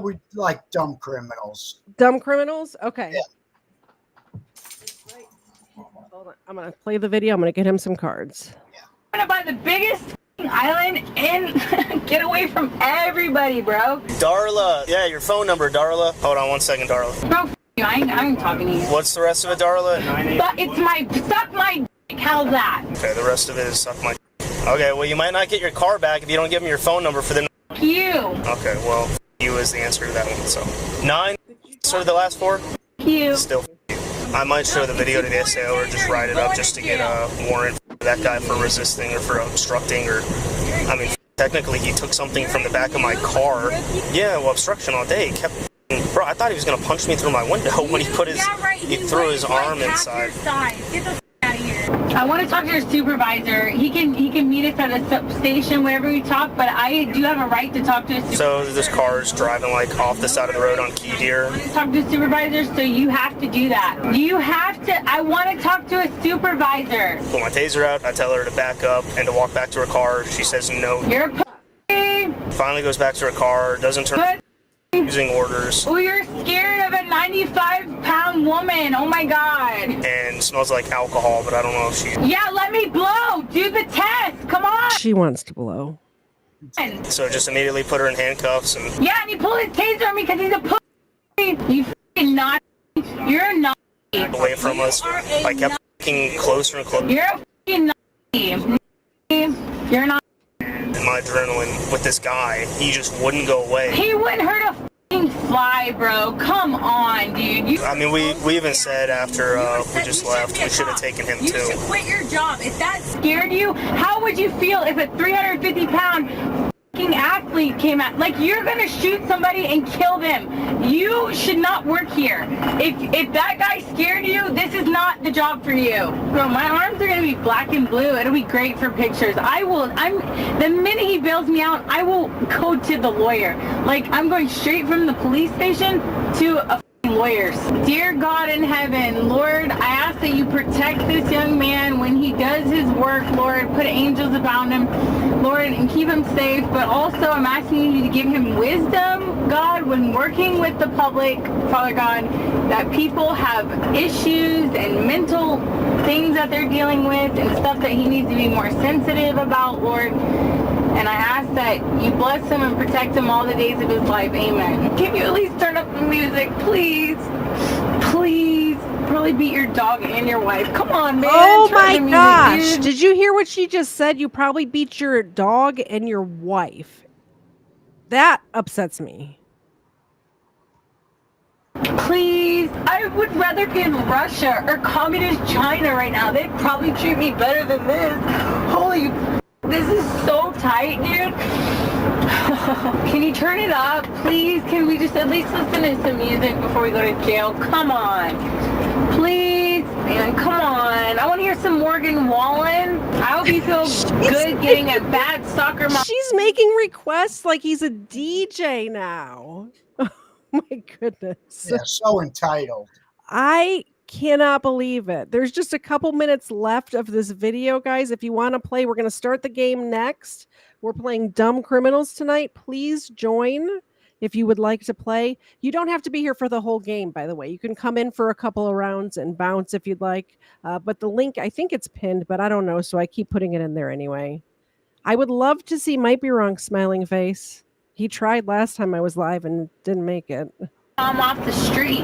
We like dumb criminals. Dumb criminals? Okay. Yeah. Hold on. I'm going to play the video. I'm going to get him some cards. I'm gonna buy the biggest island and get away from everybody, bro. Darla, yeah, your phone number, Darla. Hold on 1 second, Darla. Bro, I ain't talking to you. What's the rest of it, Darla? But it's suck my dick. How's that? Okay, the rest of it is suck my. Okay, well, you might not get your car back if you don't give them your phone number for them. Fuck you. Okay, well, you is the answer to that one. So 9, sort of the last 4. Fuck you. Still. I might show the video to the SAO or just write it up just to get a warrant for that guy for resisting or for obstructing or, I mean, Technically, he took something from the back of my car. Yeah, well, obstruction all day. Bro, I thought he was gonna punch me through my window when he put his, he threw his arm inside. Get the out of here. I want to talk to your supervisor. He can meet us at a station whenever we talk, but I do have a right to talk to a supervisor. So this car is driving like off the side of the road on Key Deer. I want to talk to a supervisor, so you have to do that. You have to. I want to talk to a supervisor. Pull my taser out. I tell her to back up and to walk back to her car. She says no. You're a pussy. Finally goes back to her car. Doesn't turn. Using orders. Oh, you're scared of a 95-pound woman. Oh my God. And smells like alcohol, but I don't know if she. Yeah, let me blow. Do the test. Come on. She wants to blow. So just immediately put her in handcuffs and. Yeah, and he pulled his taser on me because he's a pussy. You f***ing naughty. You're a naughty. Away from us. I kept getting closer and closer. You're a f***ing naughty. You're not. And my adrenaline with this guy, he just wouldn't go away. He wouldn't hurt a f***ing fly, bro. Come on, dude. I mean, we even said after we just left, we should have taken him too. You should quit your job. If that scared you, how would you feel if a 350-pound f***ing athlete came out? Like, you're gonna shoot somebody and kill them. You should not work here. If that guy scared you, this is not the job for you. Bro, my arms are gonna be black and blue. It'll be great for pictures. The minute he bails me out, I will go to the lawyer. Like, I'm going straight from the police station to a lawyers. Dear God in heaven, Lord, I ask that you protect this young man when he does his work, Lord. Put angels around him, Lord, and keep him safe. But also, I'm asking you to give him wisdom, God, when working with the public, Father God, that people have issues and mental things that they're dealing with and stuff that he needs to be more sensitive about, Lord. And I ask that you bless him and protect him all the days of his life. Amen. Can you at least turn up the music, please? Please. Probably beat your dog and your wife. Come on, man. Oh Turn my the music, gosh. dude. Did you hear what she just said? You probably beat your dog and your wife. That upsets me. Please. I would rather be in Russia or communist China right now. They'd probably treat me better than this. Holy... This is so tight, dude. Can you turn it up, please? Can we just at least listen to some music before we go to jail? Come on. Please. Man, come on. I want to hear some Morgan Wallen. I hope you feel good getting a bad soccer mom. She's making requests like he's a DJ now. Oh my goodness. Yeah, so entitled. I cannot believe it. There's just a couple minutes left of this video, guys. If you want to play, we're going to start the game next. We're playing Dumb Criminals tonight. Please join if you would like to play. You don't have to be here for the whole game, by the way. You can come in for a couple of rounds and bounce if you'd like. But the link, I think it's pinned, but I don't know, so I keep putting it in there anyway. I would love to see Might Be Wrong smiling face. He tried last time I was live and didn't make it. I'm off the streets.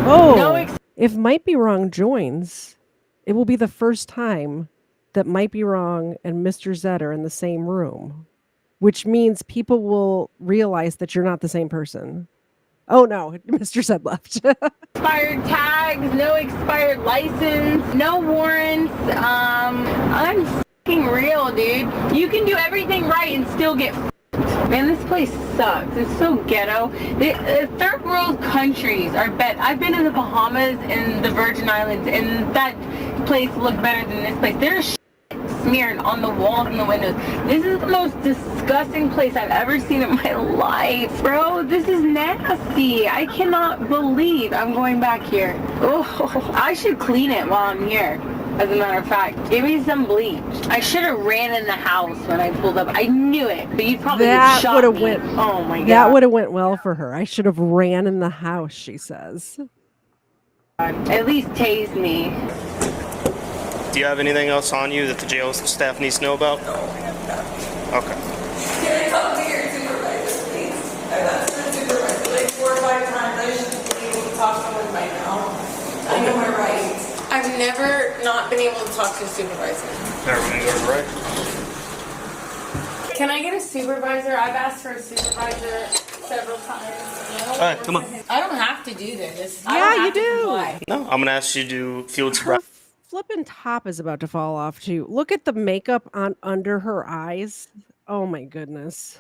Oh, if Might Be Wrong joins, it will be the first time that Might Be Wrong and Mr. Zed are in the same room, which means people will realize that you're not the same person. Oh no, Mr. Zed left. Expired tags, no expired license, no warrants. I'm f***ing real, dude. You can do everything right and still get Man, this place sucks. It's so ghetto. The third world countries are better. I've been in the Bahamas and the Virgin Islands, and that place looked better than this place. There's shit smeared on the walls and the windows. This is the most disgusting place I've ever seen in my life, bro. This is nasty. I cannot believe I'm going back here. Oh, I should clean it while I'm here. As a matter of fact, give me some bleach. I should have ran in the house when I pulled up. I knew it, but you probably shot me. Went. Oh my god. That would have went well for her. I should have ran in the house, she says. At least tase me. Do you have anything else on you that the jail staff needs to know about? No. Okay. Can I talk to your supervisor, please? I've asked for a supervisor like 4 or 5 times. I should be able to talk to one by now. I know my rights. I've never not been able to talk to a supervisor. Never gonna go to the right. Can I get a supervisor? I've asked for a supervisor several times. All right, come on. I don't have to do this. Yeah, you do. No, I'm gonna ask you to do field sobriety. Flippin' top is about to fall off too. Look at the makeup on under her eyes. Oh my goodness.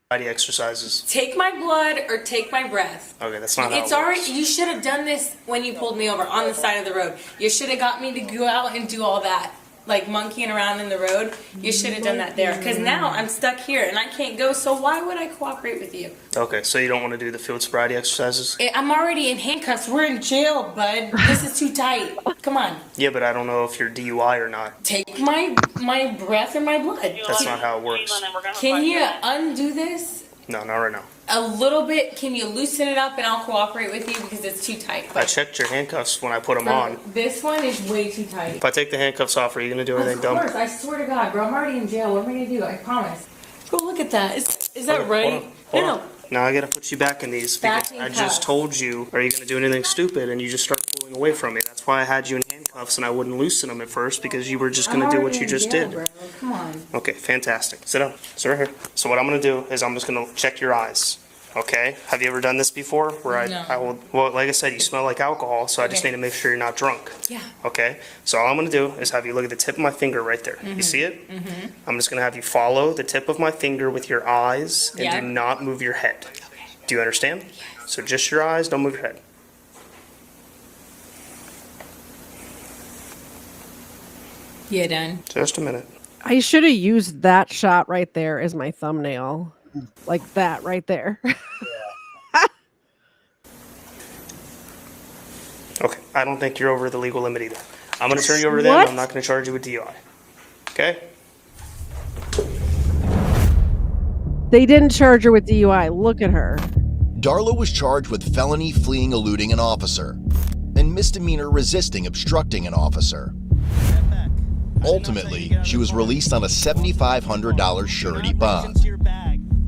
Body exercises. Take my blood or take my breath. Okay, that's not how It's it already. works. You should have done this when you pulled me over on the side of the road. You should have got me to go out and do all that, like monkeying around in the road. You should have done that there, because now I'm stuck here and I can't go. So why would I cooperate with you? Okay, so you don't want to do the field sobriety exercises? I'm already in handcuffs. We're in jail, bud. This is too tight. Come on. Yeah, but I don't know if you're DUI or not. Take my breath or my blood. That's not how it works. Can you undo this? No, not right now. A little bit. Can you loosen it up and I'll cooperate with you because it's too tight. I checked your handcuffs when I put them on. This one is way too tight. If I take the handcuffs off, are you going to do anything Of dumb? course, I swear to God, bro. I'm already in jail. What am I gonna do? I promise. Bro, look at that. Is that Okay, right? hold on. No. Now I got to put you back in these because Back in I cuffs. just told you, are you going to do anything stupid? And you just start pulling away from me. That's why I had you in handcuffs and I wouldn't loosen them at first because you were just going to do what you just did. Bro. Come on. Okay, fantastic. Sit down. Sit right here. So what I'm going to do is I'm just going to check your eyes. Okay? Have you ever done this before? Where No. I will, well, like I said, you smell like alcohol, so I just Okay. need to make sure you're not drunk. Yeah. Okay? So all I'm going to do is have you look at the tip of my finger right there. You see it? I'm just going to have you follow the tip of my finger with your eyes and Yeah. do not move your head. Do you understand? So just your eyes, don't move your head. Yeah, done. Just a minute. I should have used that shot right there as my thumbnail. Like that right there. Okay, I don't think you're over the legal limit either. I'm going to turn you over to them. What? I'm not going to charge you with DUI. Okay? They didn't charge her with DUI. Look at her. Darla was charged with felony fleeing eluding an officer and misdemeanor resisting obstructing an officer. Ultimately, she was released on a $7,500 surety bond.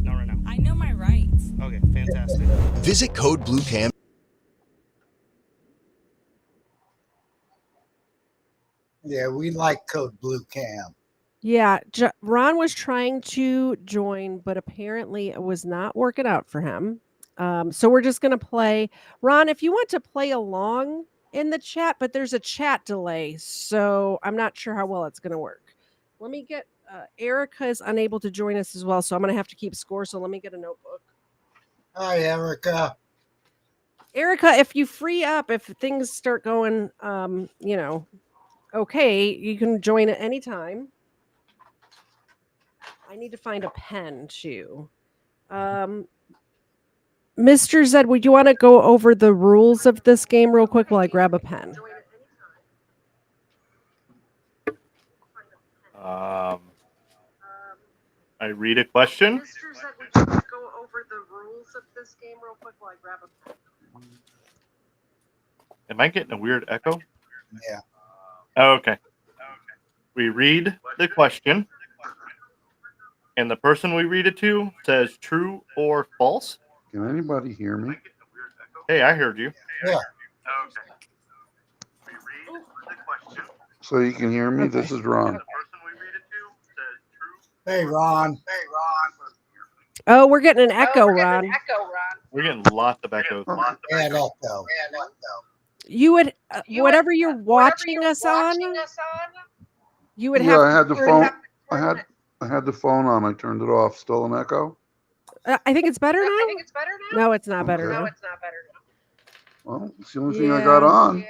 Not right now. I know my rights. Okay, fantastic. Visit Code Blue Cam. Yeah, we like Code Blue Cam. Yeah, Ron was trying to join, but apparently it was not working out for him. So we're just going to play. Ron, if you want to play along in the chat, but there's a chat delay, so I'm not sure how well it's going to work. Let me get Erica is unable to join us as well, so I'm going to have to keep score. So let me get a notebook. Hi, Erica. Erica, if you free up, if things start going, okay, you can join at any time. I need to find a pen too. Mr. Zed, would you want to go over the rules of this game real quick while I grab a pen? I read a question. Mr. Zed, would you want to go over the rules of this game real quick while I grab a pen? Am I getting a weird echo? Yeah. Oh, okay. We read the question, and the person we read it to says true or false. Can anybody hear me? Hey, I heard you. Yeah. So you can hear me? This is Ron. Hey, Ron. Oh, we're getting an echo, Ron. We're getting lots of echoes. Bad echo. You would, whatever you're watching us on, you would have. Yeah, I had the to turn- phone. I had the phone on. I turned it off. Still an echo? I think it's better now. No, it's not better Okay. now. Well, it's the only thing I got on.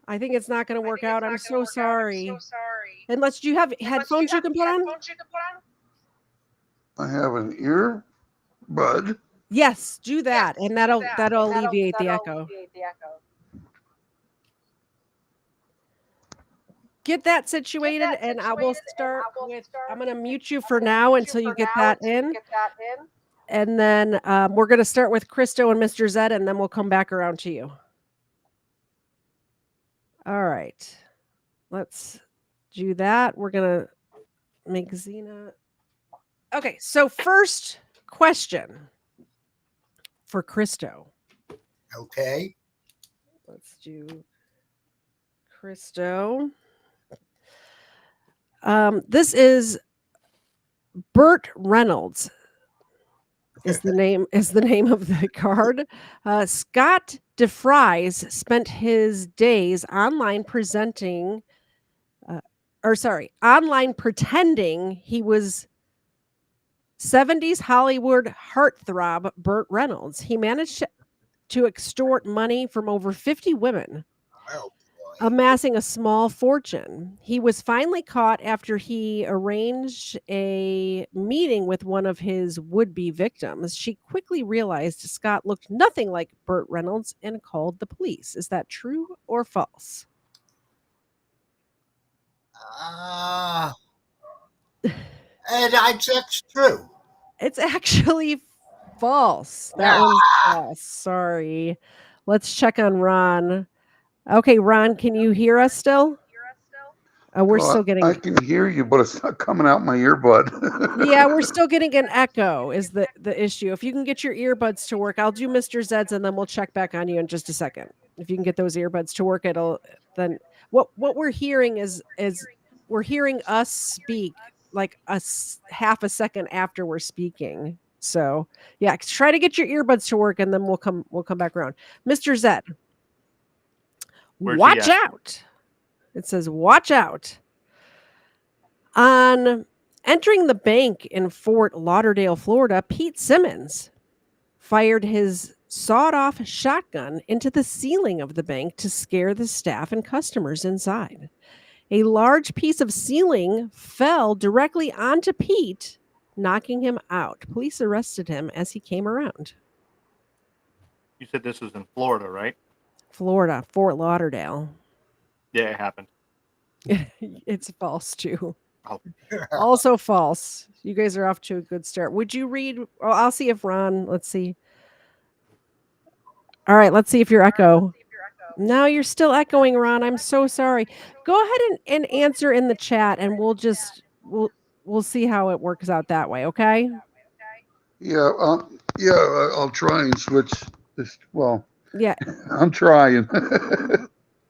I think it's not going to work out. I'm so sorry. Unless do you have headphones you can put on? I have an earbud. Yes, do that, and that'll alleviate the echo. Get that situated, and I will start with. I'm going to mute you for now until you get that in, and then we're going to start with Christo and Mr. Zed, and then we'll come back around to you. All right, let's do that. We're going to make Xena. Okay, so first question for Christo. Okay. Let's do Christo. This is Burt Reynolds is the name of the card. Scott DeFries spent his days online presenting or sorry, online pretending he was 70s Hollywood heartthrob Burt Reynolds. He managed to extort money from over 50 women, Oh, amassing a small fortune. He was finally caught after he arranged a meeting with one of his would-be victims. She quickly realized Scott looked nothing like Burt Reynolds and called the police. Is that true or false? uh, and that's true. It's actually false. That Ah, one's false. Sorry. Let's check on Ron. Okay, Ron, can you hear us still? We're still Well, I getting can hear you, but it's not coming out my earbud. Yeah, we're still getting an echo is the issue. If you can get your earbuds to work, I'll do Mr. Zed's and then we'll check back on you in just a second. If you can get those earbuds to work, it'll then what we're hearing is we're hearing us speak like half a second after we're speaking. So yeah, try to get your earbuds to work and then we'll come back around. Mr. Zed, Where's he watch at? out. It says watch out. On entering the bank in Fort Lauderdale, Florida, Pete Simmons fired his sawed off shotgun into the ceiling of the bank to scare the staff and customers inside. A large piece of ceiling fell directly onto Pete, knocking him out. Police arrested him as he came around. You said this was in Florida, right? Florida, Fort Lauderdale. Yeah, it happened. It's false too. Oh, Also false. You guys are off to a good start. Would you read? Oh, I'll see if Ron, let's see. All right, let's see if you're echo. No, you're still echoing, Ron. I'm so sorry. Go ahead and answer in the chat and we'll see how it works out that way, okay? Yeah, I'll try and switch this. Well, Yeah. I'm trying.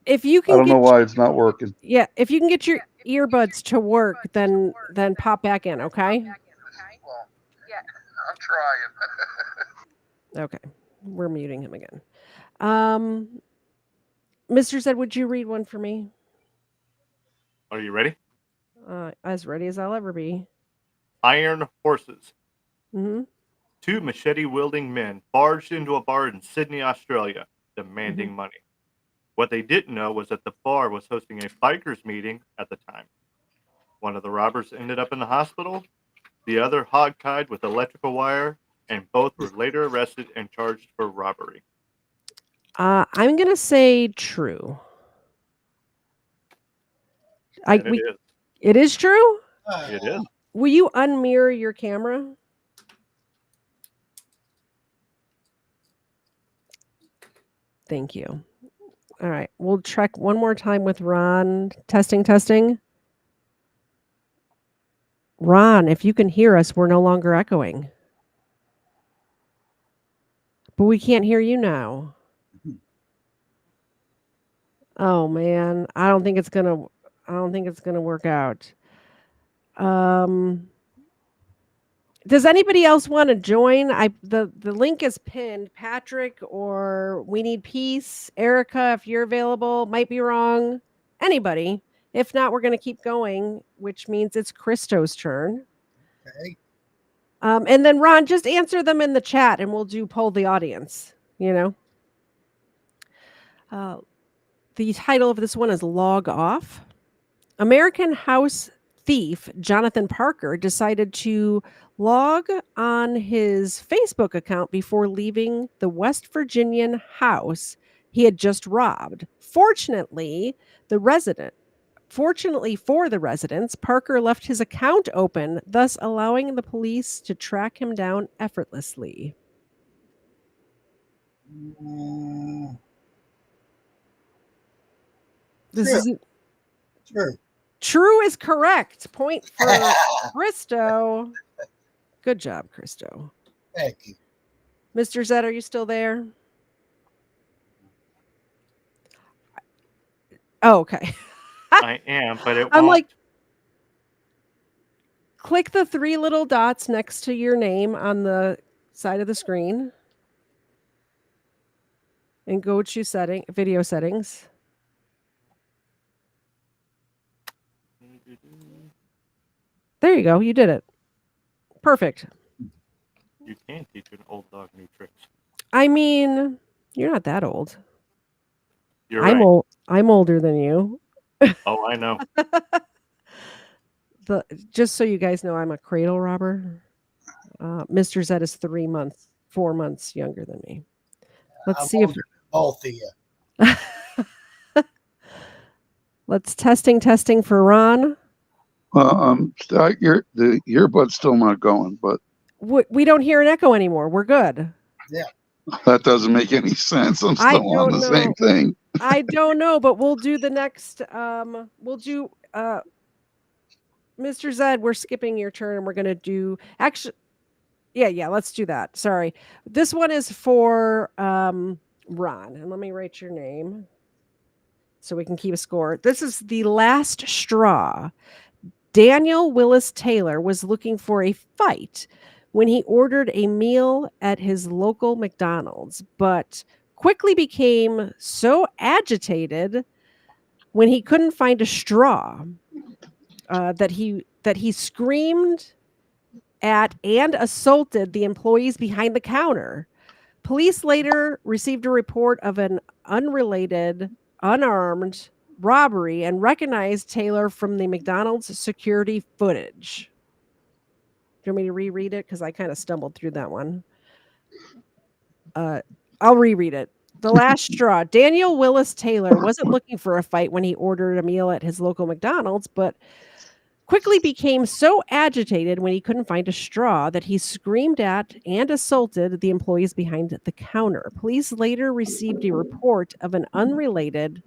If you I can don't know get why it's not working. yeah, if you can get your earbuds to work, then pop back in, okay? Well, I'm trying. Okay. We're muting him again. Mr. Zed, would you read one for me? are you ready? As ready as I'll ever be. Iron horses. Mm-hmm. Two machete-wielding men barged into a bar in Sydney, Australia, demanding money. What they didn't know was that the bar was hosting a bikers meeting at the time. One of the robbers ended up in the hospital, the other hogtied with electrical wire, and both were later arrested and charged for robbery. I'm gonna say true. And it is. It is true? It is. Will you unmirror your camera? Thank you. All right. We'll check one more time with Ron. Testing, testing. Ron, if you can hear us, we're no longer echoing. But we can't hear you now. Oh man, I don't think it's gonna work out. Does anybody else want to join? The link is pinned. Patrick or We Need Peace, Erica, if you're available, might be wrong. Anybody. If not, we're going to keep going, which means it's Christo's turn. Okay. And then Ron, just answer them in the chat, and we'll poll the audience. You know. The title of this one is Log Off. American House thief Jonathan Parker decided to log on his Facebook account before leaving the West Virginian house he had just robbed. Fortunately for the residents, Parker left his account open, thus allowing the police to track him down effortlessly. True. True is correct. Point for Christo. Good job, Christo. Thank you. Mr. Zed, are you still there? Oh, okay. I am, but it I'm won't. like, click the three little dots next to your name on the side of the screen and go to video settings. There you go. You did it. Perfect. You can teach an old dog new tricks. I mean, you're not that old. You're right. I'm older than you. Oh, I know. Just so you guys know, I'm a cradle robber. Mr. Zed is 4 months younger than me. Let's I'm see if older than both of you. let's testing for Ron. The earbud's still not going, but We don't hear an echo anymore. We're good. Yeah. that doesn't make any sense. I'm I still on don't the same know. thing. I don't know, but we'll do the next. We'll do Mr. Zed. We're skipping your turn, and we're gonna do actually. Yeah. Let's do that. Sorry, this one is for Ron, and let me write your name so we can keep a score. This is the last straw. Daniel Willis Taylor was looking for a fight when he ordered a meal at his local McDonald's, but quickly became so agitated when he couldn't find a straw that he screamed at and assaulted the employees behind the counter. Police later received a report of an unrelated, unarmed robbery and recognized Taylor from the McDonald's security footage. Do you want me to reread it? Because I kind of stumbled through that one. I'll reread it. The last straw. Daniel Willis Taylor wasn't looking for a fight when he ordered a meal at his local McDonald's, but quickly became so agitated when he couldn't find a straw that he screamed at and assaulted the employees behind the counter. Police later received a report of an unrelated,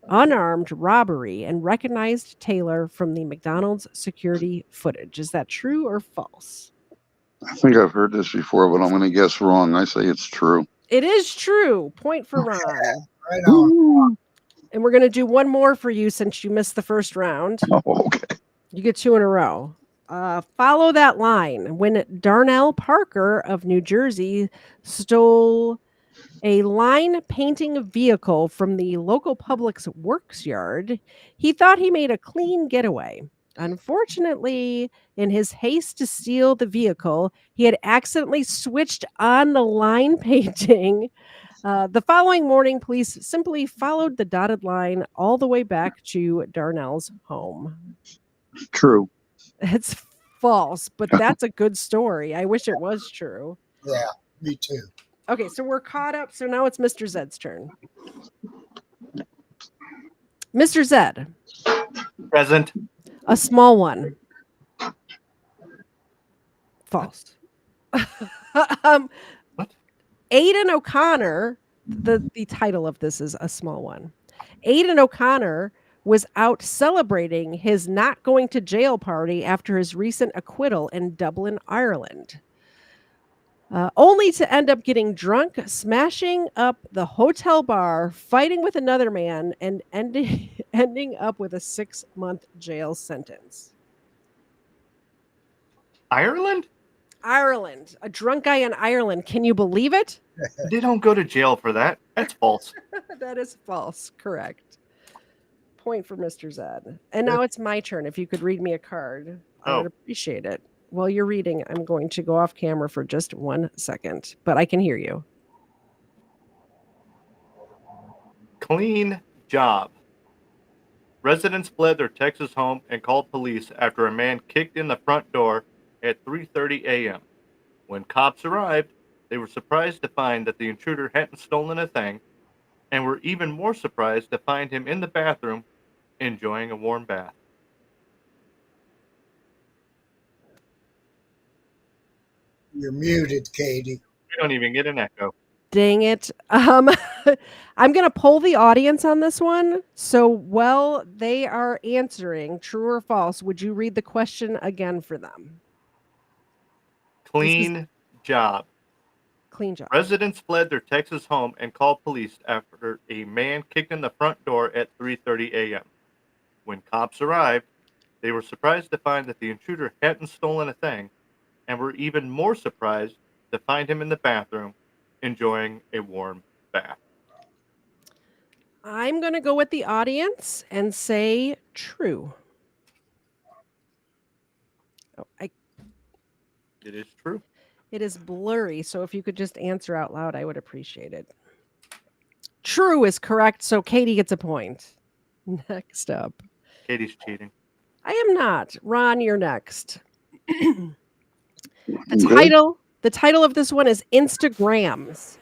unarmed robbery and recognized Taylor from the McDonald's security footage. Is that true or false? I think I've heard this before, but I'm going to guess wrong. I say it's true. It is true. Point for Ron. Right on. And we're going to do one more for you since you missed the first round. Oh, okay. You get 2 in a row. Follow that line. When Darnell Parker of New Jersey stole a line painting vehicle from the local public's works yard, he thought he made a clean getaway. Unfortunately, in his haste to steal the vehicle, he had accidentally switched on the line painting. The following morning, police simply followed the dotted line all the way back to Darnell's home. True. It's false, but that's a good story. I wish it was true. Yeah, me too. Okay, so we're caught up. So now it's Mr. Zed's turn. Mr. Zed. Present. A small one. False. Aidan O'Connor, the title of this is A Small One. Aidan O'Connor was out celebrating his not going to jail party after his recent acquittal in Dublin, Ireland. Only to end up getting drunk, smashing up the hotel bar, fighting with another man, and ending up with a 6-month jail sentence. Ireland? Ireland. A drunk guy in Ireland. Can you believe it? They don't go to jail for that. That's false. That is false. Correct. Point for Mr. Zed. And now it's my turn. If you could read me a card, I would appreciate it. While you're reading, I'm going to go off camera for just 1 second, but I can hear you. Clean job. Residents fled their Texas home and called police after a man kicked in the front door at 3:30 a.m. When cops arrived, they were surprised to find that the intruder hadn't stolen a thing, and were even more surprised to find him in the bathroom enjoying a warm bath. You're muted, Katie. We don't even get an echo. Dang it. I'm going to poll the audience on this one. So while they are answering true or false, would you read the question again for them? Clean job. Clean job. Residents fled their Texas home and called police after a man kicked in the front door at 3:30 a.m. When cops arrived, they were surprised to find that the intruder hadn't stolen a thing, and were even more surprised to find him in the bathroom enjoying a warm bath. I'm going to go with the audience and say true. It is true. It is blurry, so if you could just answer out loud, I would appreciate it. True is correct, so Katie gets a point. Next up. Katie's cheating. I am not. Ron, you're next. The Okay. title of this one is Instagrams.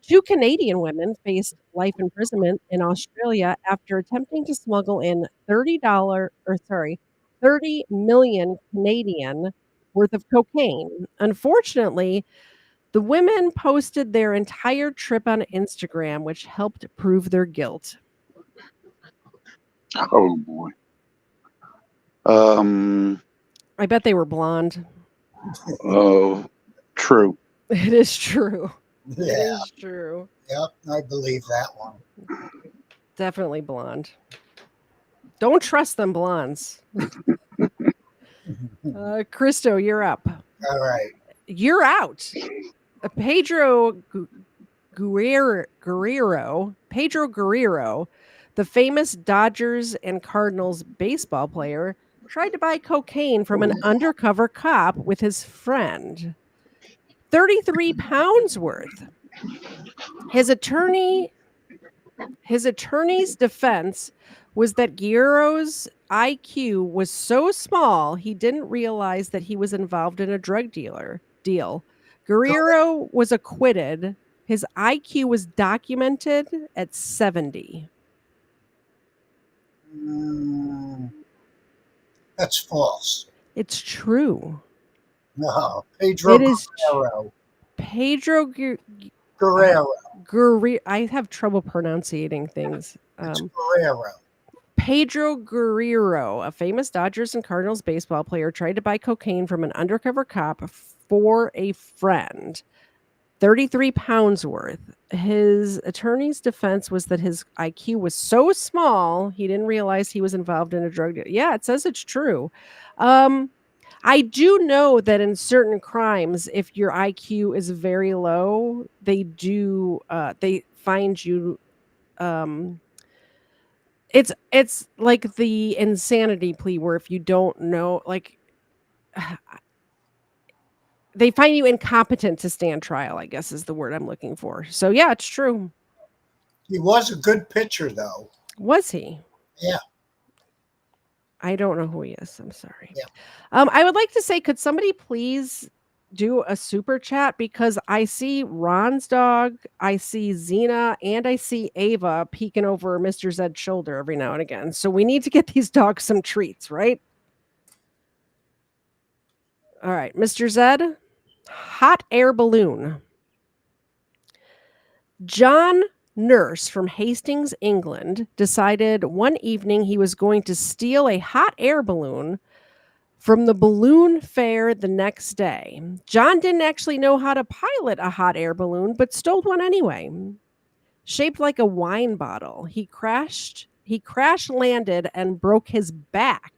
2 Canadian women faced life imprisonment in Australia after attempting to smuggle in $30 million Canadian worth of cocaine. Unfortunately, the women posted their entire trip on Instagram, which helped prove their guilt. Oh boy. Um. I bet they were blonde. Oh, true. It is true. It Yeah. is true. Yep, I believe that one. Definitely blonde. Don't trust them blondes. Christo, you're up. All right. You're out. Pedro Guerrero, the famous Dodgers and Cardinals baseball player, tried to buy cocaine from an undercover cop with his friend. 33 pounds worth. His attorney's defense was that Guerrero's IQ was so small he didn't realize that he was involved in a drug deal. Guerrero was acquitted. His IQ was documented at 70. That's false. It's true. No, Pedro It is Guerrero. Pedro Guerrero. I have trouble pronouncing things. It's Guerrero. Pedro Guerrero, a famous Dodgers and Cardinals baseball player, tried to buy cocaine from an undercover cop for a friend. 33 pounds worth. His attorney's defense was that his IQ was so small, he didn't realize he was involved in a drug deal. Yeah, it says it's true. I do know that in certain crimes, if your IQ is very low, they find you it's like the insanity plea where if you don't know, like they find you incompetent to stand trial, I guess is the word I'm looking for. So yeah, it's true. He was a good pitcher, though. Was he? Yeah. I don't know who he is. I'm sorry. Yeah. I would like to say, could somebody please do a super chat, because I see Ron's dog, I see Xena, and I see Ava peeking over Mr. Zed's shoulder every now and again. So we need to get these dogs some treats, right? All right, Mr. Zed, hot air balloon. John Nurse from Hastings, England, decided one evening he was going to steal a hot air balloon from the balloon fair the next day. John didn't actually know how to pilot a hot air balloon, but stole one anyway. Shaped like a wine bottle, he crash landed and broke his back.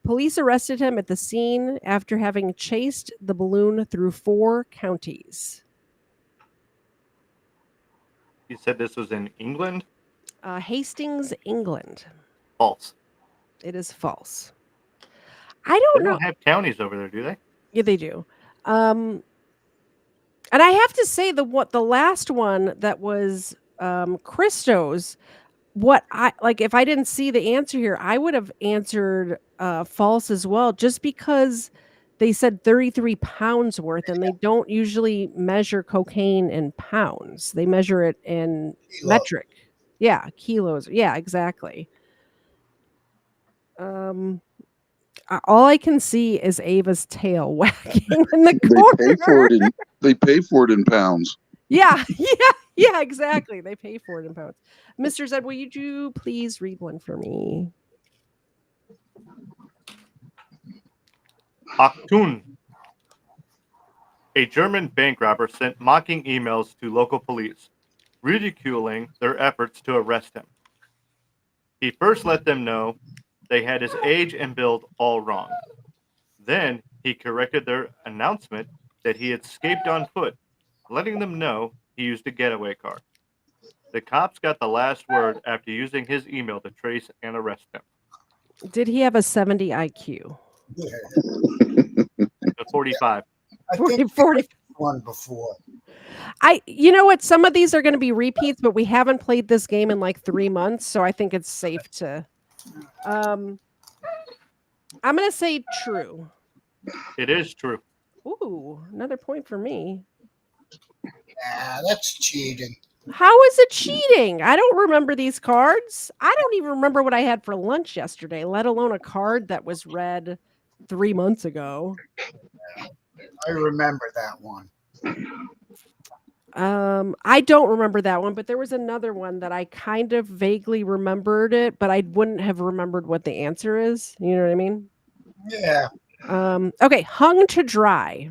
Police arrested him at the scene after having chased the balloon through 4 counties. You said this was in England? Hastings, England. False. It is false. I don't know. They don't have counties over there, do they? Yeah, they do. And I have to say the last one that was Christo's, what I like, if I didn't see the answer here, I would have answered false as well, just because they said 33 pounds worth, and they don't usually measure cocaine in pounds. They measure it in metric. Yeah, kilos. Yeah, exactly. All I can see is Ava's tail wagging in the corner. They pay for it in pounds. Yeah, exactly. They pay for it in pounds. Mr. Zed, will you please read one for me? Aktun. A German bank robber sent mocking emails to local police, ridiculing their efforts to arrest him. He first let them know they had his age and build all wrong. Then he corrected their announcement that he had escaped on foot, letting them know he used a getaway car. The cops got the last word after using his email to trace and arrest him. Did he have a 70 IQ? 45. I 40, think 40. one before. You know what? Some of these are going to be repeats, but we haven't played this game in like 3 months, so I think it's safe to. I'm going to say true. It is true. Ooh, another point for me. That's cheating. How is it cheating? I don't remember these cards. I don't even remember what I had for lunch yesterday, let alone a card that was read 3 months ago. I remember that one. I don't remember that one, but there was another one that I kind of vaguely remembered it, but I wouldn't have remembered what the answer is. You know what I mean? Yeah. Okay, hung to dry.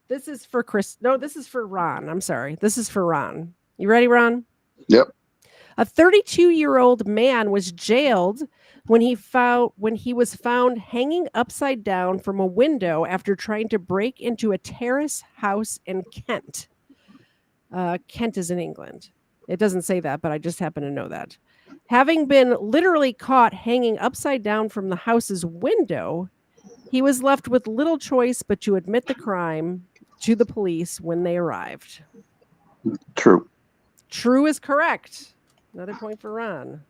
This is for Chris. No, this is for Ron. I'm sorry. This is for Ron. You ready, Ron? Yep. A 32-year-old man was jailed when he was found hanging upside down from a window after trying to break into a terrace house in Kent. Kent is in England. It doesn't say that, but I just happen to know that. Having been literally caught hanging upside down from the house's window, he was left with little choice but to admit the crime to the police when they arrived. True. True is correct. Another point for Ron.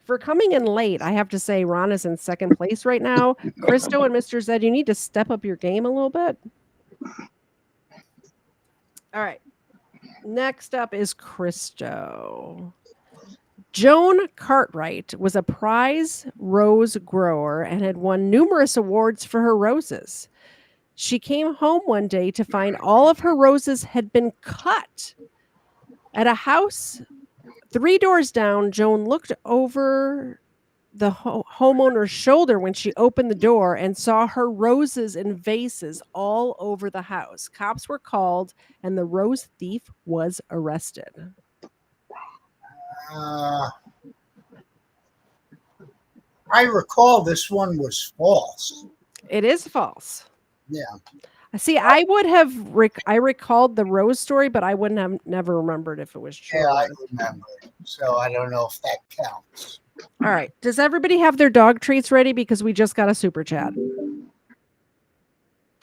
For coming in late, I have to say Ron is in second place right now. Christo and Mr. Zed, you need to step up your game a little bit. All right. Next up is Christo. Joan Cartwright was a prize rose grower and had won numerous awards for her roses. She came home one day to find all of her roses had been cut. At a house 3 doors down, Joan looked over the homeowner's shoulder when she opened the door and saw her roses in vases all over the house. Cops were called and the rose thief was arrested. I recall this one was false. It is false. Yeah. See, I would have I recalled the rose story, but I wouldn't have never remembered if it was true. Yeah, I remember it. So I don't know if that counts. All right. Does everybody have their dog treats ready? Because we just got a super chat.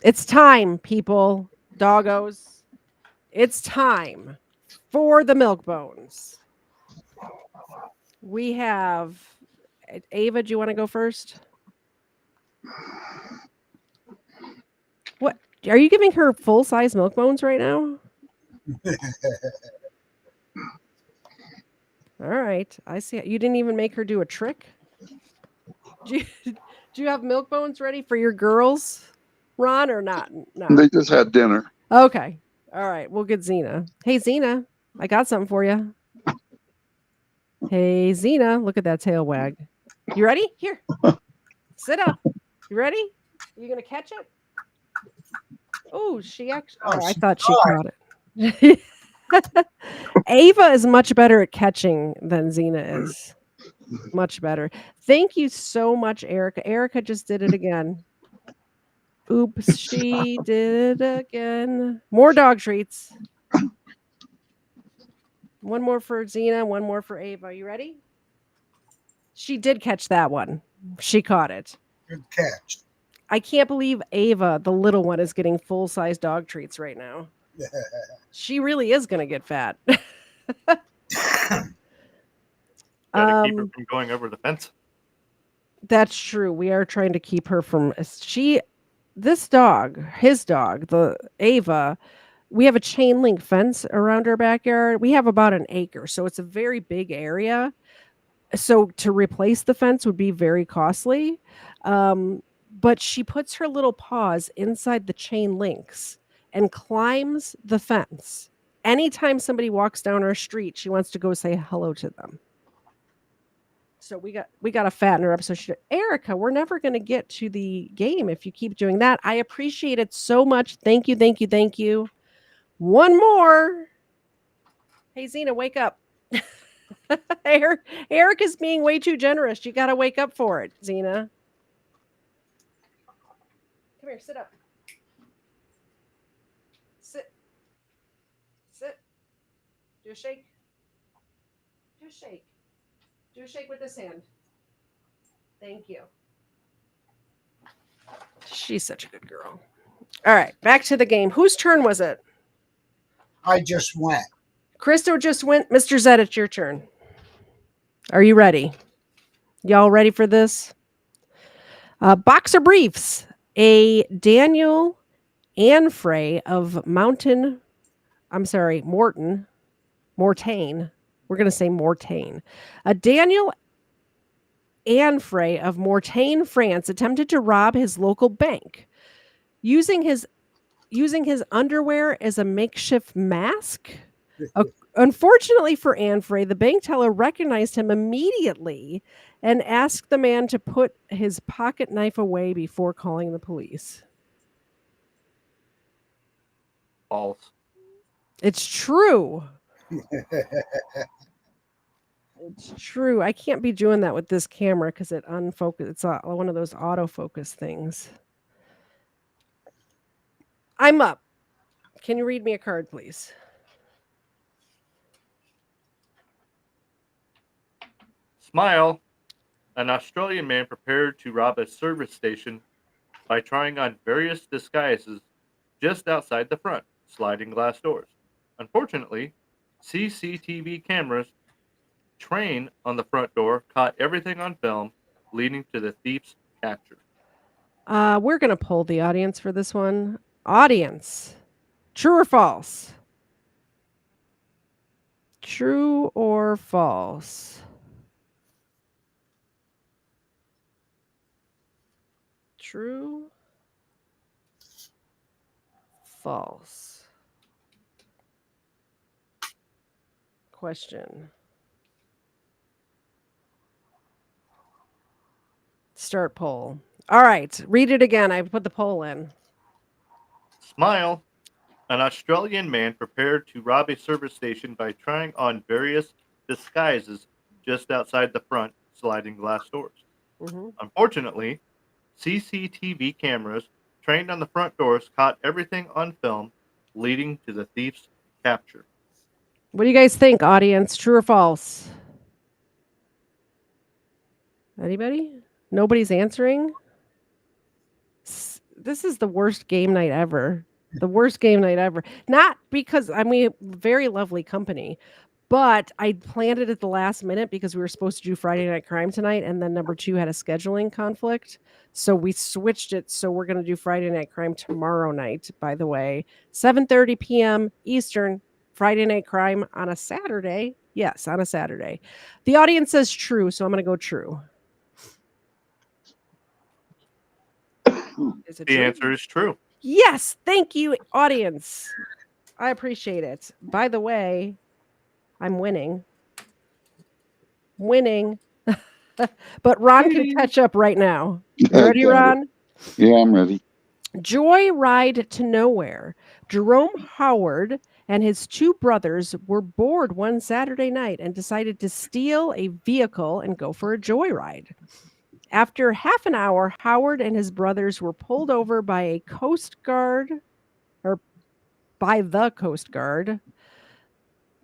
It's time, people. Doggos. It's time for the milk bones. We have Ava, do you want to go first? What? Are you giving her full-size milk bones right now? All right. I see. You didn't even make her do a trick? Do you have milk bones ready for your girls, Ron, or not? No. They just had dinner. Okay. All right. We'll get Xena. Hey, Xena, I got something for you. Hey, Xena, look at that tail wag. You ready? Here. Sit up. You ready? You going to catch it? Oh, she actually. Oh, I thought she caught it. Ava is much better at catching than Xena is. Much better. Thank you so much, Erica. Erica just did it again. Oops, she did it again. More dog treats. One more for Xena, one more for Ava. You ready? She did catch that one. She caught it. Good catch. I can't believe Ava, the little one, is getting full-size dog treats right now. She really is going to get fat. Gotta keep her from going over the fence. That's true. We are trying to keep her from this dog, his dog, the Ava, we have a chain link fence around our backyard. We have about an acre, so it's a very big area. So to replace the fence would be very costly. But she puts her little paws inside the chain links and climbs the fence. Anytime somebody walks down our street, she wants to go say hello to them. So we got to fatten her up. So Erica, we're never going to get to the game if you keep doing that. I appreciate it so much. Thank you, thank you, thank you. One more. Hey, Xena, wake up. Erica's being way too generous. You got to wake up for it, Xena. Come here, sit up. Sit. Sit. Do a shake. Do a shake. Do a shake with this hand. Thank you. She's such a good girl. All right, back to the game. Whose turn was it? I just went. Christo just went. Mr. Zed, it's your turn. Are you ready? Y'all ready for this? Boxer briefs. A Daniel Anfray of Mortain. We're going to say Mortain. A Daniel Anfray of Mortain, France, attempted to rob his local bank using his underwear as a makeshift mask. Unfortunately for Anfray, the bank teller recognized him immediately and asked the man to put his pocket knife away before calling the police. False. It's true. It's true. I can't be doing that with this camera because it unfocus. It's one of those autofocus things. I'm up. Can you read me a card, please? Smile. An Australian man prepared to rob a service station by trying on various disguises just outside the front, sliding glass doors. Unfortunately, CCTV cameras trained on the front door caught everything on film, leading to the thief's capture. We're going to poll the audience for this one. Audience, true or false? True or false? True. False. Question. Start poll. All right, read it again. I put the poll in. Smile. An Australian man prepared to rob a service station by trying on various disguises just outside the front, sliding glass doors. Mm-hmm. Unfortunately, CCTV cameras trained on the front doors caught everything on film, leading to the thief's capture. What do you guys think, audience? True or false? Anybody? Nobody's answering? This is the worst game night ever. The worst game night ever. Not because, very lovely company, but I planned it at the last minute because we were supposed to do Friday Night Crime tonight, and then number 2 had a scheduling conflict. So we switched it. So we're going to do Friday Night Crime tomorrow night, by the way. 7:30 p.m. Eastern, Friday Night Crime on a Saturday. Yes, on a Saturday. The audience says true, so I'm going to go true. Is it The true? answer is true. Yes, thank you, audience. I appreciate it. By the way, I'm winning. But Ron can catch up right now. You ready, Okay. Ron? Yeah, I'm ready. Joy Ride to Nowhere. Jerome Howard and his 2 brothers were bored one Saturday night and decided to steal a vehicle and go for a joyride. After half an hour, Howard and his brothers were pulled over by the Coast Guard.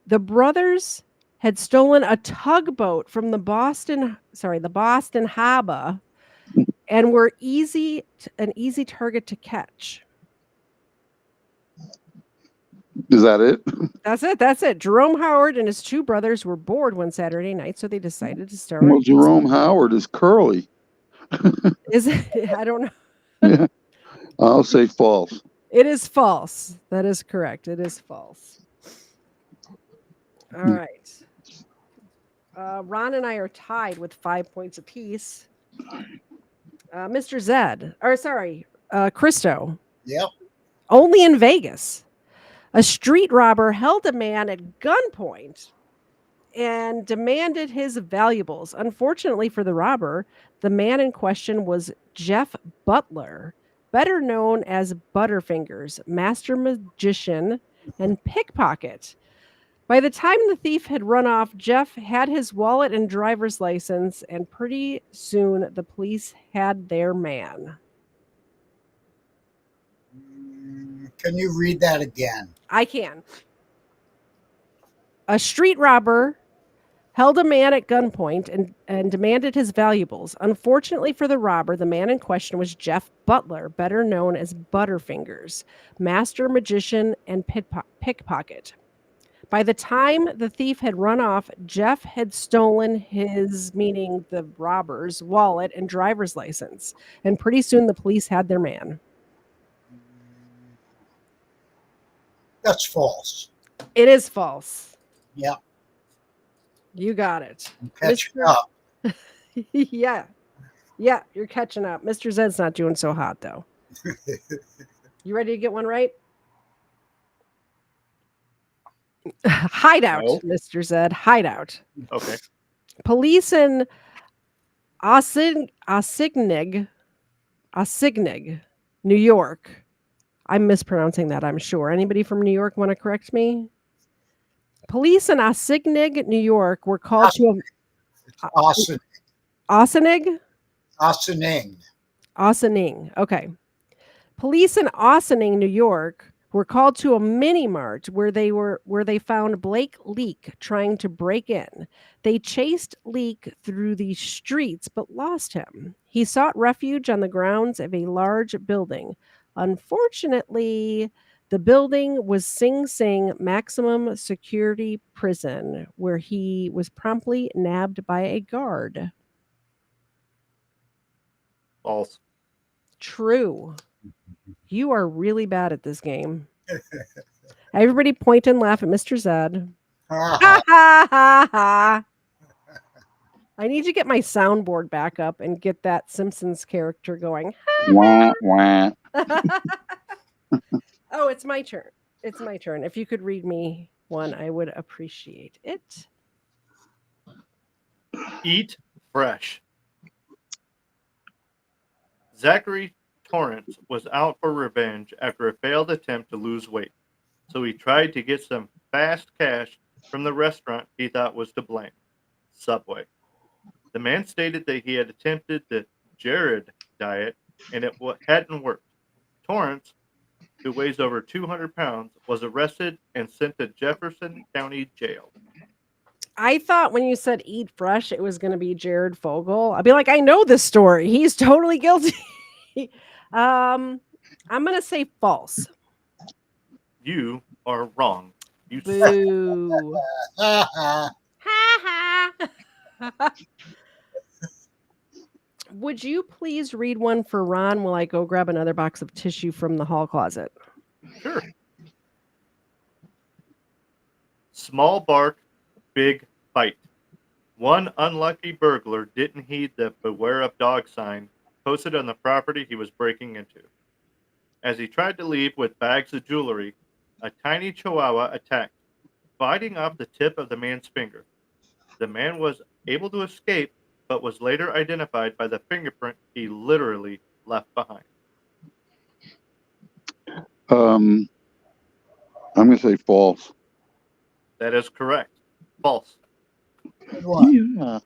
The brothers had stolen a tugboat from the Boston Harbor and were an easy target to catch. Is that it? That's it. Jerome Howard and his 2 brothers were bored one Saturday night, so they decided to start. Well, Jerome Howard is curly. Is it? I don't know. Yeah. I'll say false. It is false. That is correct. It is false. All right. Ron and I are tied with 5 points apiece. Mr. Zed, Christo. Yep. Only in Vegas, a street robber held a man at gunpoint and demanded his valuables. Unfortunately for the robber, the man in question was Jeff Butler, better known as Butterfingers, master magician and pickpocket. By the time the thief had run off, Jeff had his wallet and driver's license, and pretty soon the police had their man. Can you read that again? I can. A street robber held a man at gunpoint and demanded his valuables. Unfortunately for the robber, the man in question was Jeff Butler, better known as Butterfingers, master magician and pickpocket. By the time the thief had run off, Jeff had stolen his, meaning the robber's, wallet and driver's license. And pretty soon the police had their man. That's false. It is false. Yeah, You got it. I'm catching Mr. up. Yeah. Yeah, you're catching up. Mr. Zed's not doing so hot, though. You ready to get one right? Hideout, No. Mr. Zed. Hideout. Okay. Police in Ossining, New York. I'm mispronouncing that, I'm sure. Anybody from New York want to correct me? Police in Ossining, New York were called to Ossining. Ossining? Ossining. Ossining. Okay. Police in Ossining, New York were called to a mini mart where they found Blake Leak trying to break in. They chased Leak through the streets but lost him. He sought refuge on the grounds of a large building. Unfortunately, the building was Sing Sing Maximum Security Prison, where he was promptly nabbed by a guard. False. True. You are really bad at this game. Everybody point and laugh at Mr. Zed. Ha ha ha ha. I need to get my soundboard back up and get that Simpsons character going. Wah, wah. Oh, it's my turn. It's my turn. If you could read me one, I would appreciate it. Eat fresh. Zachary Torrance was out for revenge after a failed attempt to lose weight, so he tried to get some fast cash from the restaurant he thought was to blame, Subway. The man stated that he had attempted the Jared diet and it hadn't worked. Torrance, who weighs over 200 pounds, was arrested and sent to Jefferson County Jail. I thought when you said eat fresh, it was going to be Jared Fogle. I'd be like, I know this story. He's totally guilty. I'm going to say false. You are wrong. You Boo. Ha ha. Would you please read one for Ron while I go grab another box of tissue from the hall closet? Sure. Small bark, big fight. One unlucky burglar didn't heed the beware of dog sign posted on the property he was breaking into. As he tried to leave with bags of jewelry, a tiny chihuahua attacked, biting off the tip of the man's finger. The man was able to escape, but was later identified by the fingerprint he literally left behind. I'm going to say false. That is correct. False. Good one. Yeah.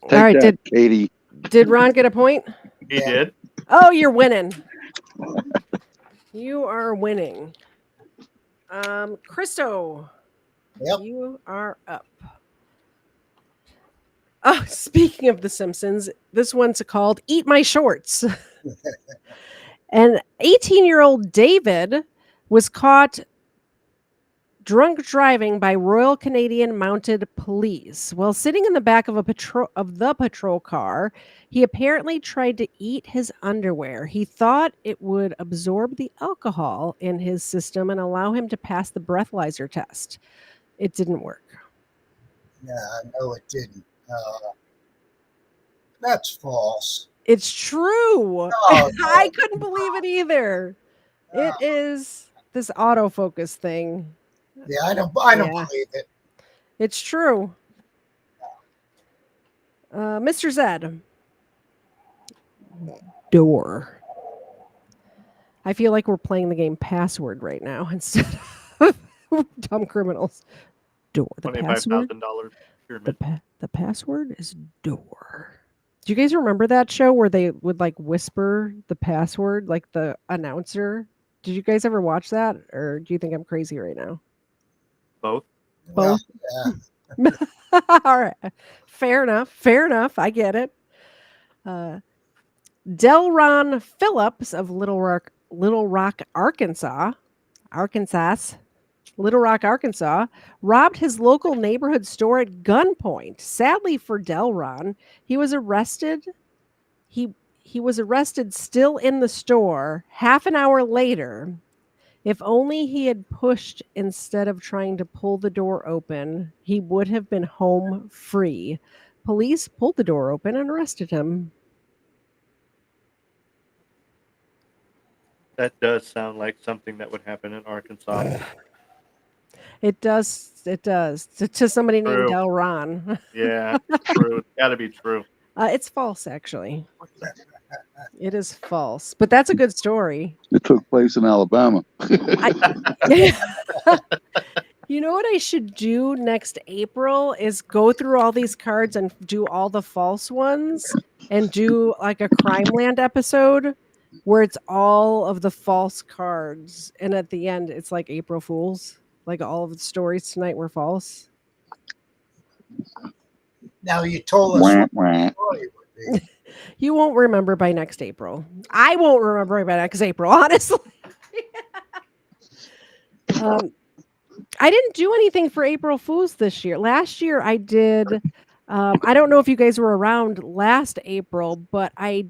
Take All right, that, Katie. Did Ron get a point? He did. Oh, you're winning. You are winning. Christo, Yep. you are up. Oh, speaking of The Simpsons, this one's called Eat My Shorts. An 18-year-old David was caught drunk driving by Royal Canadian Mounted Police. While sitting in the back of the patrol car, he apparently tried to eat his underwear. He thought it would absorb the alcohol in his system and allow him to pass the breathalyzer test. It didn't work. Yeah, no, it didn't. That's false. It's true. No. I couldn't believe it either. It is this autofocus thing. Yeah, I don't Yeah. believe it. It's true. Mr. Zed. Door. I feel like we're playing the game Password right now instead of Dumb Criminals. Door. The password. $25,000 The password is door. Do you guys remember that show where they would like whisper the password, like the announcer? Did you guys ever watch that, or do you think I'm crazy right now? Both. Both. Yeah. All right. Fair enough. Fair enough. I get it. Uh, Delron Phillips of Little Rock, Arkansas, Little Rock, Arkansas, robbed his local neighborhood store at gunpoint. Sadly for Delron, he was arrested. He was arrested still in the store half an hour later. If only he had pushed instead of trying to pull the door open, he would have been home free. Police pulled the door open and arrested him. That does sound like something that would happen in Arkansas. It does. It does. To somebody named True. Delron. Yeah, it's true. It's got to be true. It's false, actually. It is false, but that's a good story. It took place in Alabama. You know what I should do next April is go through all these cards and do all the false ones and do like a Crime Land episode where it's all of the false cards. And at the end, it's like April Fools. Like all of the stories tonight were false. Now you told us what the story would be. You won't remember by next April. I won't remember by next April, honestly. I didn't do anything for April Fools this year. Last year I did. I don't know if you guys were around last April, but I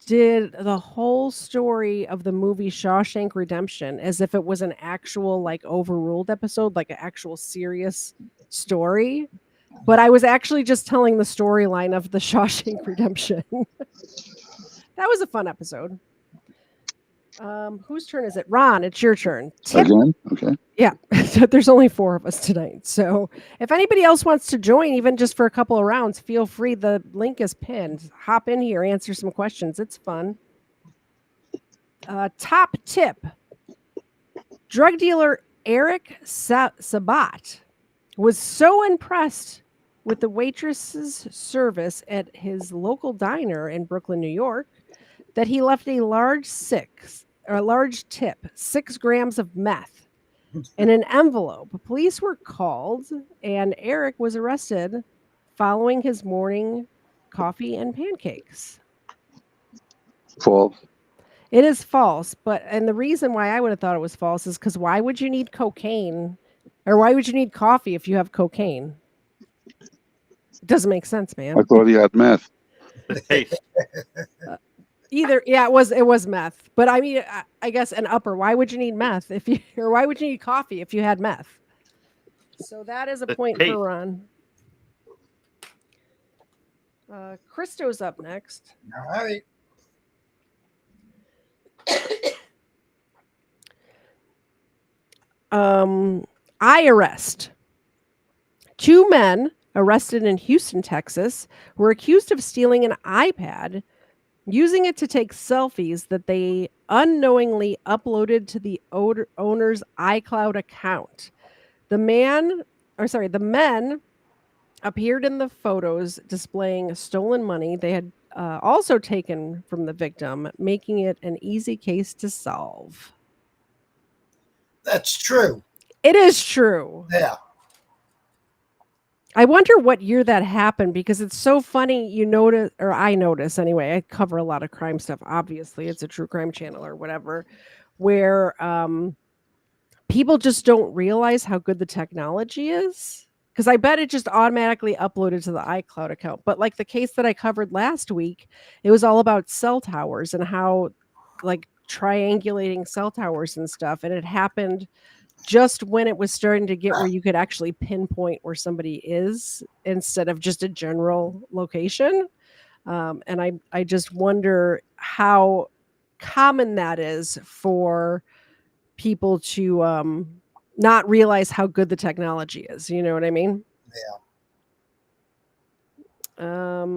did the whole story of the movie Shawshank Redemption as if it was an actual like overruled episode, like an actual serious story. But I was actually just telling the storyline of the Shawshank Redemption. That was a fun episode. Whose turn is it? Ron, it's your turn. Again? Okay. Yeah, there's only 4 of us tonight. So if anybody else wants to join, even just for a couple of rounds, feel free. The link is pinned. Hop in here, answer some questions. It's fun. Top tip. Drug dealer Eric Sabat was so impressed with the waitress's service at his local diner in Brooklyn, New York, that he left a large tip, 6 grams of meth, in an envelope. Police were called, and Eric was arrested following his morning coffee and pancakes. False. It is false, and the reason why I would have thought it was false is because why would you need cocaine, or why would you need coffee if you have cocaine? It doesn't make sense, man. I thought he had meth. The taste. It was meth. But I mean, I guess an upper. Why would you need meth or why would you need coffee if you had meth? So that is a point for Ron. Christo's up next. All right. I arrest. 2 men arrested in Houston, Texas, were accused of stealing an iPad, using it to take selfies that they unknowingly uploaded to the owner's iCloud account. The men appeared in the photos displaying stolen money they had also taken from the victim, making it an easy case to solve. That's true. It is true. Yeah. I wonder what year that happened because it's so funny. I notice anyway. I cover a lot of crime stuff. Obviously, it's a true crime channel or whatever, where people just don't realize how good the technology is. Because I bet it just automatically uploaded to the iCloud account. But like the case that I covered last week, it was all about cell towers and how like triangulating cell towers and stuff. And it happened just when it was starting to get where you could actually pinpoint where somebody is instead of just a general location. And I just wonder how common that is for people to not realize how good the technology is. You know what I mean? Yeah.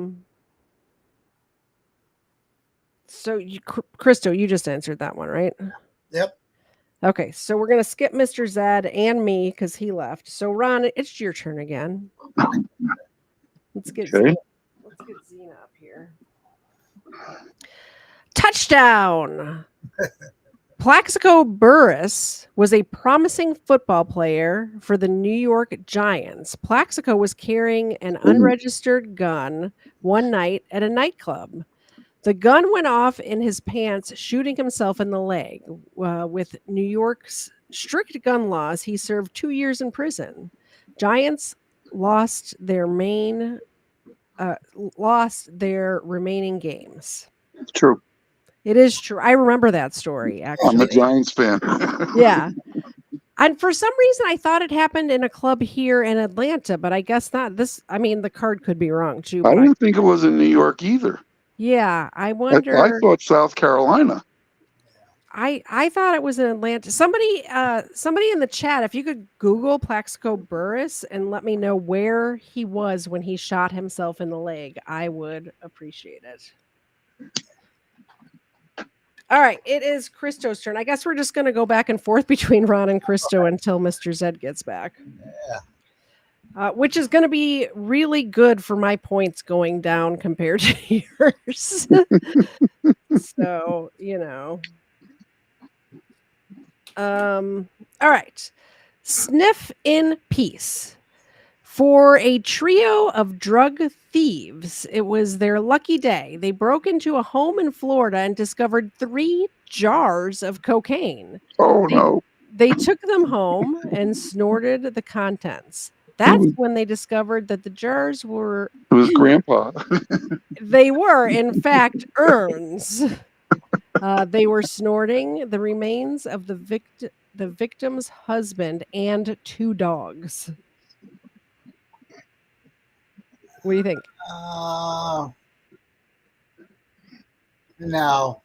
So Christo, you just answered that one, right? Yep. Okay, so we're gonna skip Mr. Zed and me because he left. So Ron, it's your turn again. Let's get Zena up here. Touchdown! Plaxico Burress was a promising football player for the New York Giants. Plaxico was carrying an unregistered gun one night at a nightclub. The gun went off in his pants, shooting himself in the leg. With New York's strict gun laws, he served 2 years in prison. Giants lost their remaining games. True. It is true. I remember that story, I'm a actually. Giants fan. Yeah. And for some reason, I thought it happened in a club here in Atlanta, but I guess not. The card could be wrong too. I But didn't think it was in New York either. yeah, I I wonder. thought South Carolina. I thought it was in Atlanta. Somebody in the chat, if you could Google Plaxico Burress and let me know where he was when he shot himself in the leg, I would appreciate it. All right, it is Christo's turn. I guess we're just going to go back and forth between Ron and Christo until Mr. Zed gets back. Yeah. Which is going to be really good for my points going down compared to yours. So, all right. Sniff in peace. For a trio of drug thieves, it was their lucky day. They broke into a home in Florida and discovered 3 jars of cocaine. Oh, no. They took them home and snorted the contents. That's when they discovered that the jars were... It was Grandpa. They were, in fact, urns. They were snorting the remains of the victim's husband and 2 dogs. What do you think? No.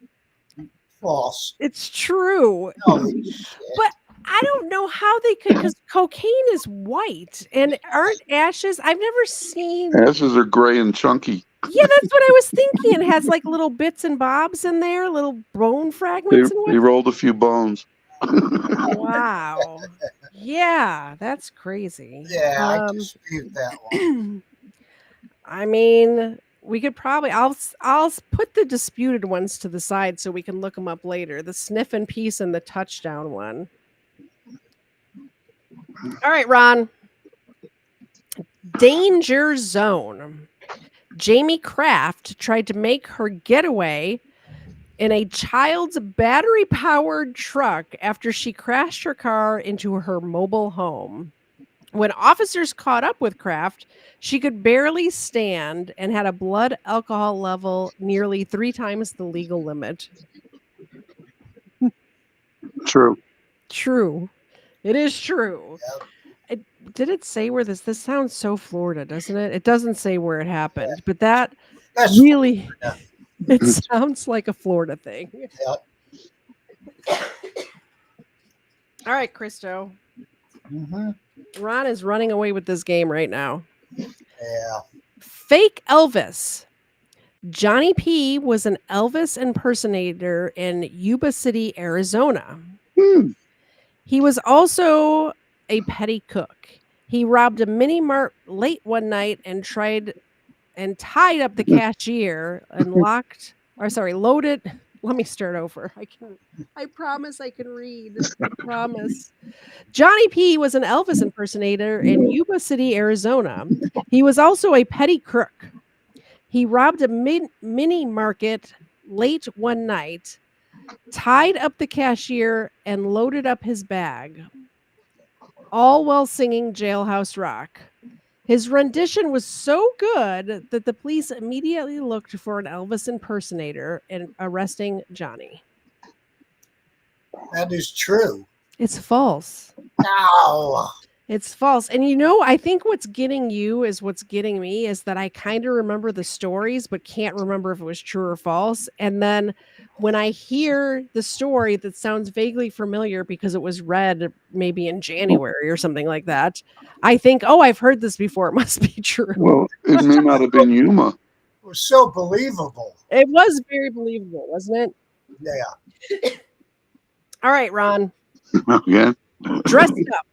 False. It's true. Holy shit. But I don't know how they could, because cocaine is white and aren't ashes. I've never seen. Ashes are gray and chunky. Yeah, that's what I was thinking. It has like little bits and bobs in there, little bone fragments. They rolled a few bones. Wow. Yeah, that's crazy. Yeah, I dispute that one. I mean, we could probably. I'll put the disputed ones to the side so we can look them up later. The sniff and peace and the touchdown one. All right, Ron. Danger zone. Jamie Kraft tried to make her getaway in a child's battery-powered truck after she crashed her car into her mobile home. When officers caught up with Kraft, she could barely stand and had a blood alcohol level nearly 3 times the legal limit. True. True. It is true. Yep. Did it say where this sounds so Florida, doesn't it? It doesn't say where it happened, but that's really Florida. It sounds like a Florida thing. Yep. All right, Christo. Mm-hmm. Ron is running away with this game right now. Yeah. Fake Elvis. Johnny P was an Elvis impersonator in Yuba City, Arizona. He was also a petty cook. He robbed a mini mart late one night and tied up the cashier and loaded. Let me start over. I promise I can read. I promise. Johnny P was an Elvis impersonator in Yuba City, Arizona. He was also a petty crook. He robbed a mini market late one night, tied up the cashier, and loaded up his bag, all while singing Jailhouse Rock. His rendition was so good that the police immediately looked for an Elvis impersonator and arresting Johnny. That is true. It's false. No. It's false. And I think what's getting you is what's getting me is that I kind of remember the stories, but can't remember if it was true or false. And then when I hear the story that sounds vaguely familiar because it was read maybe in January or something like that, I think, oh, I've heard this before. It must be true. Well, it may not have been Yuma. It was so believable. It was very believable, wasn't it? Yeah. All right, Ron. Again? Dressed up.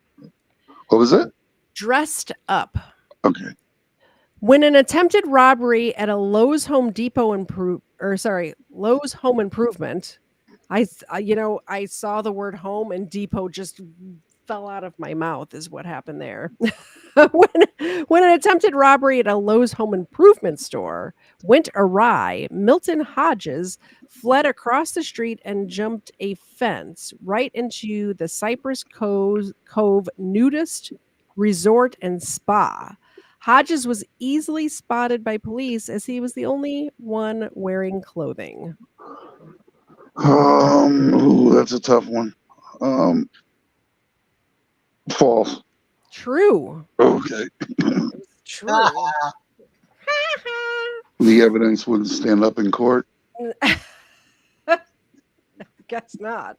What was it? Dressed up. Okay. When an attempted robbery at a Lowe's Home Improvement I saw the word home and depot just fell out of my mouth is what happened there. When an attempted robbery at a Lowe's home improvement store went awry, Milton Hodges fled across the street and jumped a fence right into the Cypress Cove Nudist Resort and Spa. Hodges was easily spotted by police as he was the only one wearing clothing. Ooh, that's a tough one. False. True. Okay. It was true. The evidence wouldn't stand up in court. Guess not.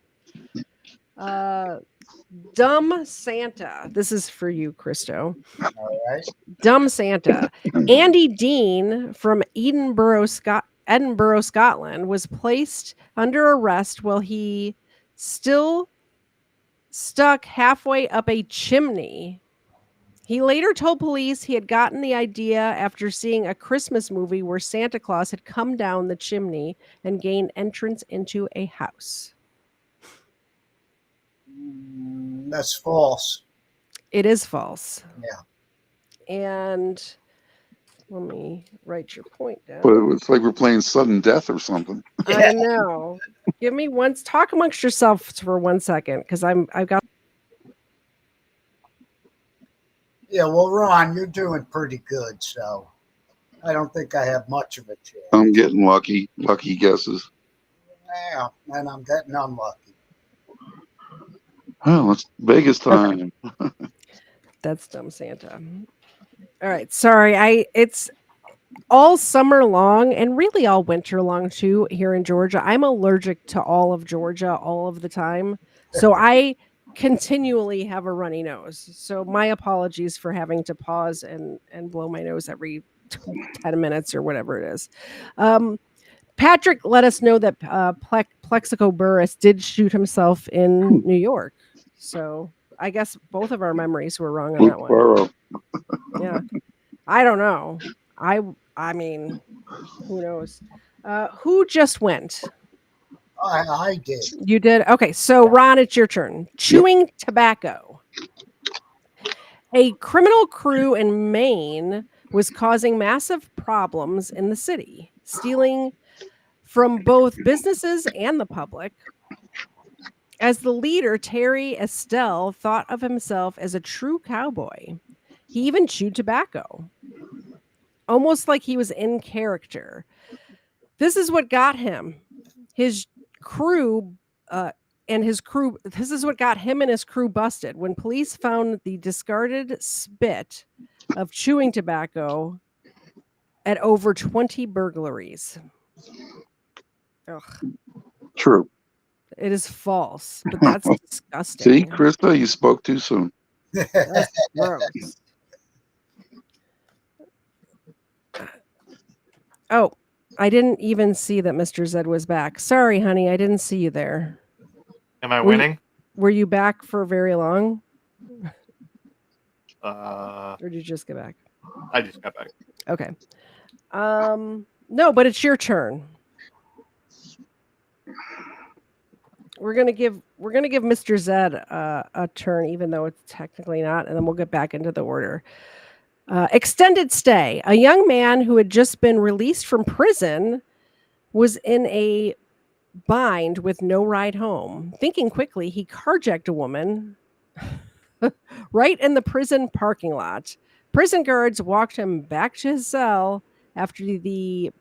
Dumb Santa. This is for you, Christo. All right. Dumb Santa. Andy Dean from Edinburgh, Scotland, was placed under arrest while he still stuck halfway up a chimney. He later told police he had gotten the idea after seeing a Christmas movie where Santa Claus had come down the chimney and gained entrance into a house. That's false. It is false. Yeah. And let me write your point down. But it's like we're playing sudden death or something. I know. Give me talk amongst yourselves for 1 second because I've got. Yeah, well, Ron, you're doing pretty good, so I don't think I have much of a chance. I'm getting lucky guesses. Yeah, and I'm getting unlucky. Oh, it's Vegas time. That's Dumb Santa. All right, sorry. It's all summer long and really all winter long too here in Georgia. I'm allergic to all of Georgia all of the time, so I continually have a runny nose. So my apologies for having to pause and blow my nose every 10 minutes or whatever it is. Patrick let us know that Plexico Burris did shoot himself in New York. So I guess both of our memories were wrong on that one. Burrow. Yeah. I don't know. I mean, who knows? Who just went? I did. You did? Okay, so Ron, it's your turn. Chewing tobacco. A criminal crew in Maine was causing massive problems in the city, stealing from both businesses and the public. As the leader, Terry Estelle thought of himself as a true cowboy. He even chewed tobacco, almost like he was in character. This is what got him. His crew this is what got him and his crew busted. When police found the discarded spit of chewing tobacco at over 20 burglaries. Ugh. True. It is false, but that's disgusting. See, Krista, you spoke too soon. That's gross. Oh, I didn't even see that Mr. Zed was back. Sorry, honey, I didn't see you there. Am I winning? Were you back for very long? Or did you just get back? I just got back. Okay. No, but it's your turn. We're gonna give Mr. Zed a turn, even though it's technically not, and then we'll get back into the order. Extended stay. A young man who had just been released from prison was in a bind with no ride home. Thinking quickly, he carjacked a woman right in the prison parking lot. Prison guards walked him back to his cell after the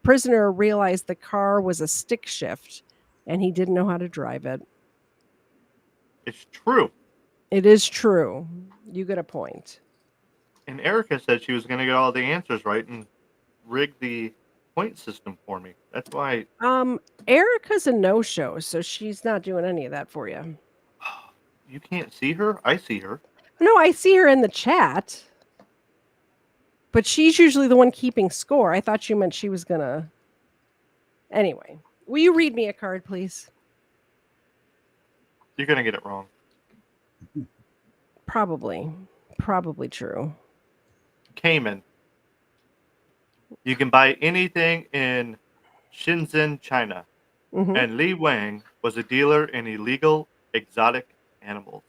prisoner realized the car was a stick shift and he didn't know how to drive it. It's true. It is true. You get a point. And Erica said she was going to get all the answers right and rig the point system for me. That's why. Erica's a no-show, so she's not doing any of that for you. You can't see her? I see her. No, I see her in the chat. But she's usually the one keeping score. I thought you meant she was going to... Anyway, will you read me a card, please? You're going to get it wrong. Probably. Probably true. Cayman. You can buy anything in Shenzhen, China. Mhm. And Li Wang was a dealer in illegal exotic animals.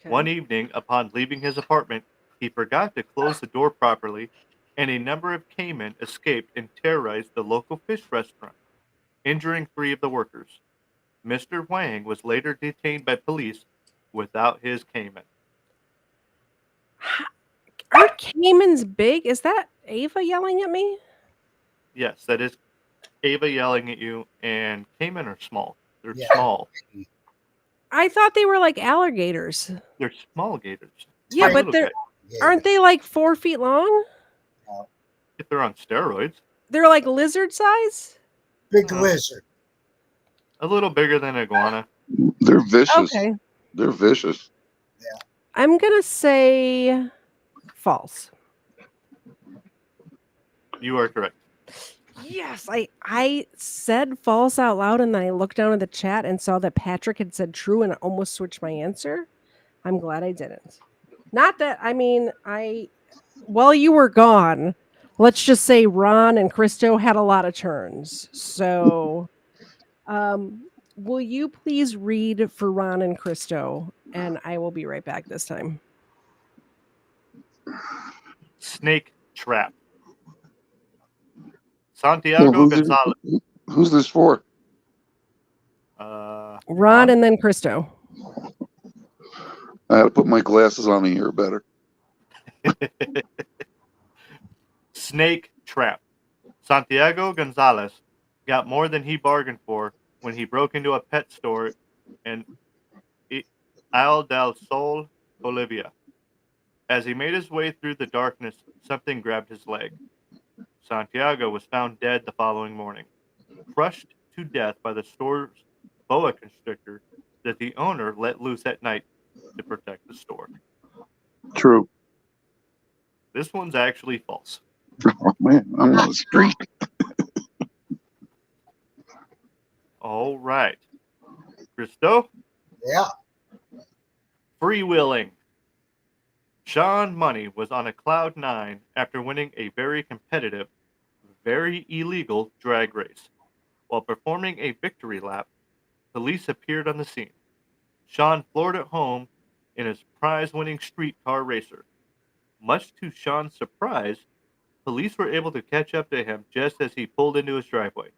One Okay. evening, upon leaving his apartment, he forgot to close the door properly, and a number of caiman escaped and terrorized the local fish restaurant, injuring 3 of the workers. Mr. Wang was later detained by police without his caiman. Aren't caimans big? Is that Ava yelling at me? Yes, that is Ava yelling at you, and caiman are small. They're Yeah. small. I thought they were like alligators. They're small gators. Yeah, Tiny but Little they're guys. aren't they like 4 feet long? If they're on steroids. They're like lizard size? Big lizard. A little bigger than iguana. They're vicious. Okay. They're vicious. I'm gonna say false. You are correct. Yes, I said false out loud, and then I looked down at the chat and saw that Patrick had said true, and I almost switched my answer. I'm glad I didn't. Not that I mean while you were gone, let's just say Ron and Christo had a lot of turns. So, will you please read for Ron and Christo, and I will be right back this time. Snake trap. Santiago Gonzalez. Who's this for? Ron and then Christo. I had to put my glasses on to hear better. Snake trap. Santiago Gonzalez got more than he bargained for when he broke into a pet store in Isle del Sol, Bolivia. As he made his way through the darkness, something grabbed his leg. Santiago was found dead the following morning, crushed to death by the store's boa constrictor that the owner let loose at night to protect the store. True. This one's actually false. Oh, man, I'm on the street. All right. Christo? Yeah. Freewheeling. Sean Money was on a cloud 9 after winning a very competitive, very illegal drag race. While performing a victory lap, police appeared on the scene. Sean floored it home in his prize-winning streetcar racer. Much to Sean's surprise, police were able to catch up to him just as he pulled into his driveway,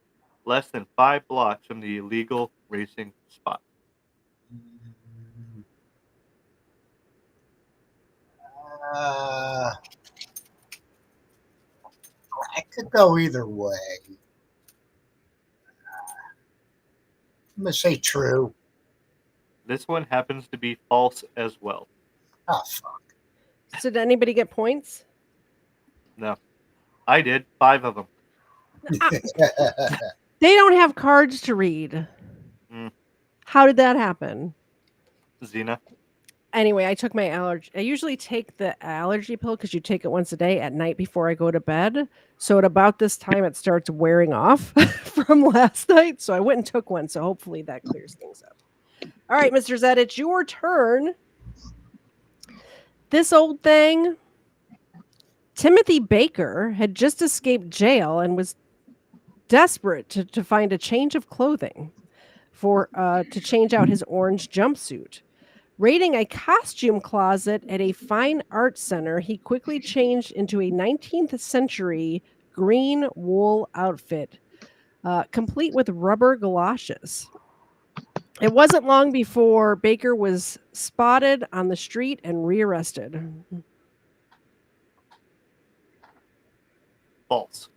less than 5 blocks from the illegal racing spot. I could go either way. I'm going to say true. This one happens to be false as well. Oh, fuck. So did anybody get points? No. I did. 5 of them. They don't have cards to read. How did that happen? Xena. Anyway, I took my allergy. I usually take the allergy pill because you take it once a day at night before I go to bed. So at about this time, it starts wearing off from last night. So I went and took one. So hopefully that clears things up. All right, Mr. Zed, it's your turn. This old thing, Timothy Baker, had just escaped jail and was desperate to find a change of clothing to change out his orange jumpsuit. Raiding a costume closet at a fine art center, he quickly changed into a 19th century green wool outfit, complete with rubber galoshes. It wasn't long before Baker was spotted on the street and rearrested. False.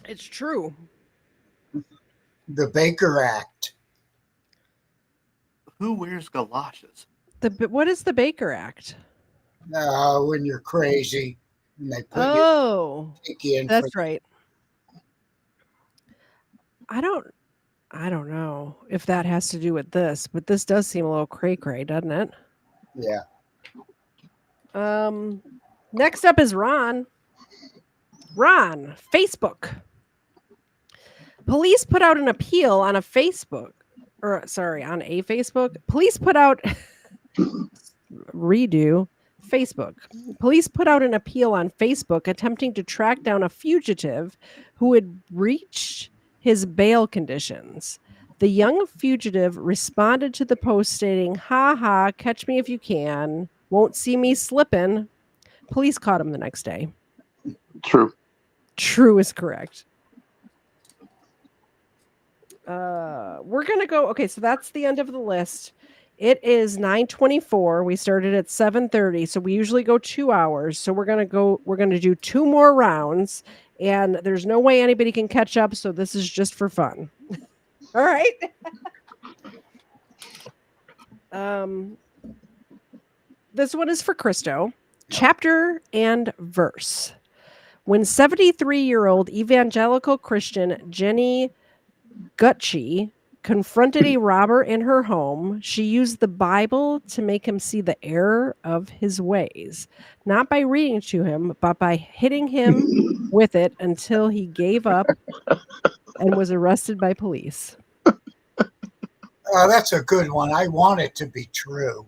It's true. The Baker Act. Who wears galoshes? What is the Baker Act? When you're crazy and they put take you in. That's right. I don't know if that has to do with this, but this does seem a little cray-cray, doesn't it? Yeah. Next up is Ron. Ron, Facebook. Police put out an appeal on a Facebook. Police put out Facebook. Police put out an appeal on Facebook attempting to track down a fugitive who had breached his bail conditions. The young fugitive responded to the post stating, "Ha ha, catch me if you can. Won't see me slipping." Police caught him the next day. True. True is correct. We're going to go. Okay, so that's the end of the list. It is 9:24. We started at 7:30, so we usually go 2 hours. So we're going to do 2 more rounds, and there's no way anybody can catch up, so this is just for fun. All right. This one is for Christo. Chapter and verse. When 73-year-old evangelical Christian Jenny Gutschy confronted a robber in her home, she used the Bible to make him see the error of his ways, not by reading to him, but by hitting him with it until he gave up and was arrested by police. That's a good one. I want it to be true.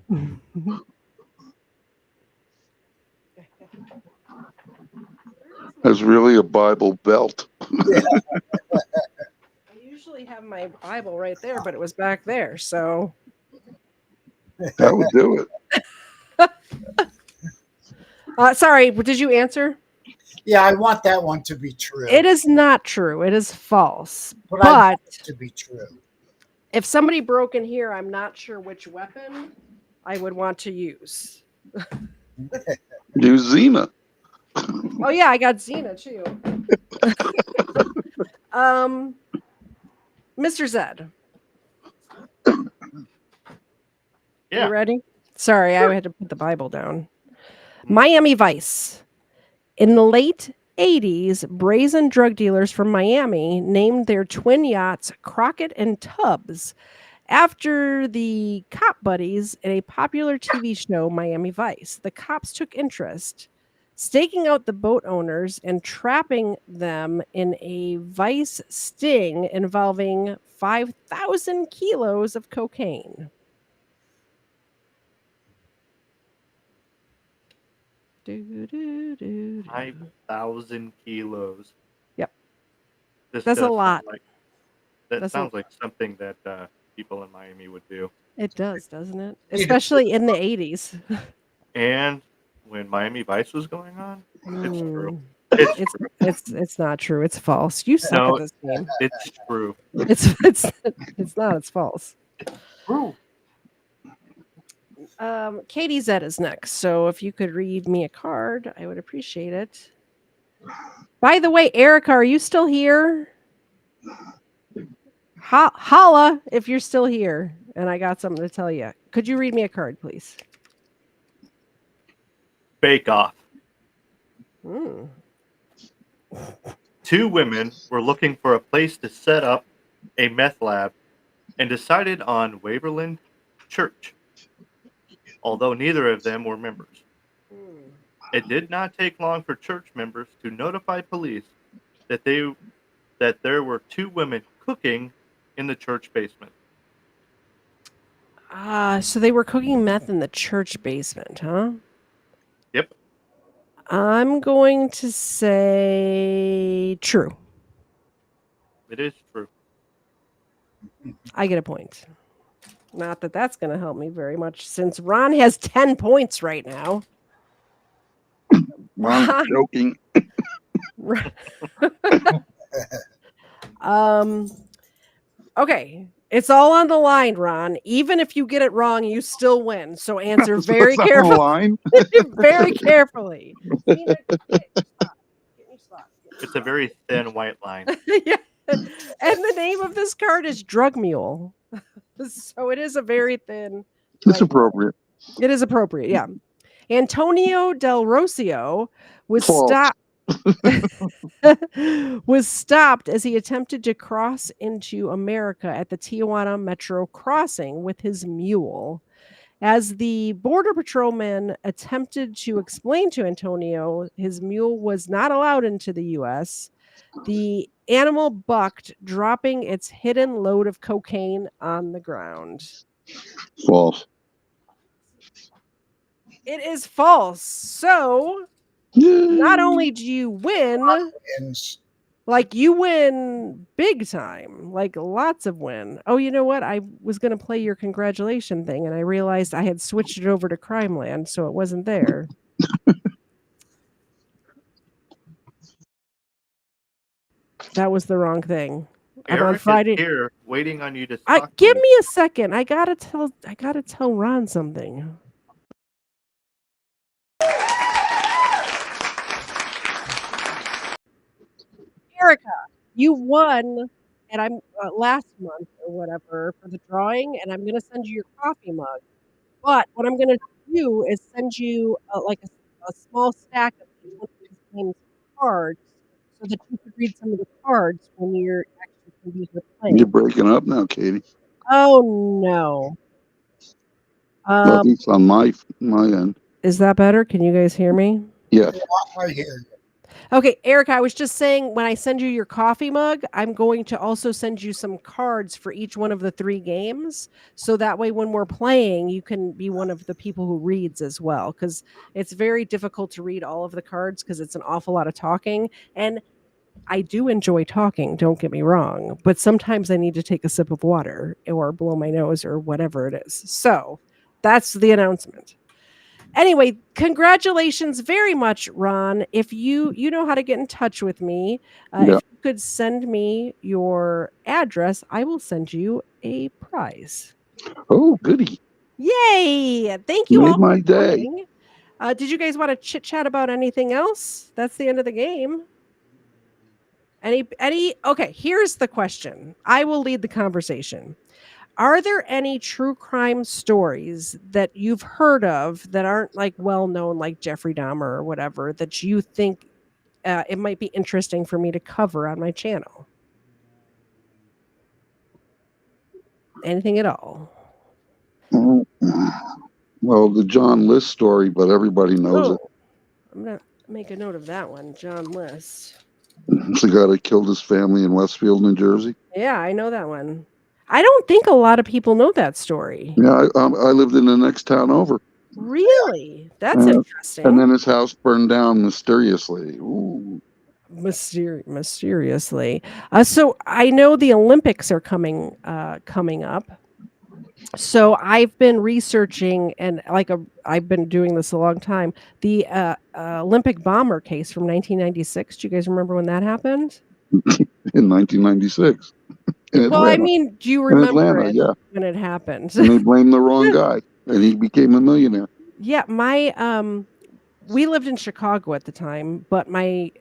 There's really a Bible belt. Yeah. I usually have my Bible right there, but it was back there, so That would do it. sorry, did you answer? Yeah, I want that one to be true. It is not true. It is false. But I want it to be true. If somebody broke in here, I'm not sure which weapon I would want to use. Use Xena. Oh yeah, I got Xena too. Mr. Zed. Yeah. You ready? Sorry, I had to put the Bible down. Miami Vice. In the late 80s, brazen drug dealers from Miami named their twin yachts Crockett and Tubbs after the cop buddies in a popular TV show, Miami Vice. The cops took interest, staking out the boat owners and trapping them in a vice sting involving 5,000 kilos of cocaine. 5,000 kilos. Yep. This That's a does sound lot. That sounds like something that people in Miami would do. It does, doesn't it? Especially in the 80s. And when Miami Vice was going on, it's true. It's not true. It's false. You suck No, at this game. it's true. It's not. It's false. True. Katie Z is next. So if you could read me a card, I would appreciate it. By the way, Erica, are you still here? Holla if you're still here. And I got something to tell you. Could you read me a card, please? Bake Off. Hmm. 2 women were looking for a place to set up a meth lab and decided on Waverland Church, although neither of them were members. It did not take long for church members to notify police that there were 2 women cooking in the church basement. So they were cooking meth in the church basement, huh? Yep. I'm going to say true. It is true. I get a point. Not that that's going to help me very much since Ron has 10 points right now. I'm joking. Okay. It's all on the line, Ron. Even if you get it wrong, you still win. So answer very It's on the carefully. line? Very carefully. It's a very thin white line. Yeah. And the name of this card is Drug Mule. So it is a very thin. It's appropriate. It is appropriate, yeah. Antonio Del Rocio was False. stopped as he attempted to cross into America at the Tijuana Metro crossing with his mule. As the border patrolman attempted to explain to Antonio his mule was not allowed into the U.S., the animal bucked, dropping its hidden load of cocaine on the ground. False. It is false. So, not only do you win, Like, you win big time, like, lots of win. Oh, you know what? I was gonna play your congratulation thing, and I realized I had switched it over to Crime Land, so it wasn't there. That was the wrong thing. I'm on Eric is Friday. here waiting on you to talk to Give him. me a second. I gotta tell Ron something. Erica, you won, and I'm last month or whatever for the drawing, and I'm gonna send you your coffee mug. But what I'm gonna do is send you like a small stack of each one of these games cards, so that you could read some of the cards when you're actually gonna be here You're playing. breaking up now, Katie. Oh no. At least on my end. Is that better? Can you guys hear me? Yes. I hear you. Okay, Erica, I was just saying when I send you your coffee mug, I'm going to also send you some cards for each one of the 3 games. So that way when we're playing, you can be one of the people who reads as well. Because it's very difficult to read all of the cards because it's an awful lot of talking. And I do enjoy talking, don't get me wrong, but sometimes I need to take a sip of water or blow my nose or whatever it is. So that's the announcement. Anyway, congratulations very much, Ron. If you know how to get in touch with me, Yeah. if you could send me your address, I will send you a prize. Oh, goody. Yay! Thank You you made all my for day. coming. Did you guys want to chit chat about anything else? That's the end of the game. Any okay, here's the question. I will lead the conversation. Are there any true crime stories that you've heard of that aren't like well known, like Jeffrey Dahmer or whatever, that you think it might be interesting for me to cover on my channel? Anything at all? Oh, well, the John List story, but everybody knows it. Oh, I'm gonna make a note of that one, John List. It's the guy that killed his family in Westfield, New Jersey. Yeah, I know that one. I don't think a lot of people know that story. Yeah, I lived in the next town over. Really? That's And interesting. then his house burned down mysteriously. Ooh. Mysteriously. So I know the Olympics are coming up. So I've been researching and I've been doing this a long time. The Olympic bomber case from 1996. Do you guys remember when that happened? In 1996 in Well, I Atlanta. mean, do you In remember Atlanta, it yeah. when it happened? And they blamed the wrong guy, and he became a millionaire. Yeah, we lived in Chicago at the time, but my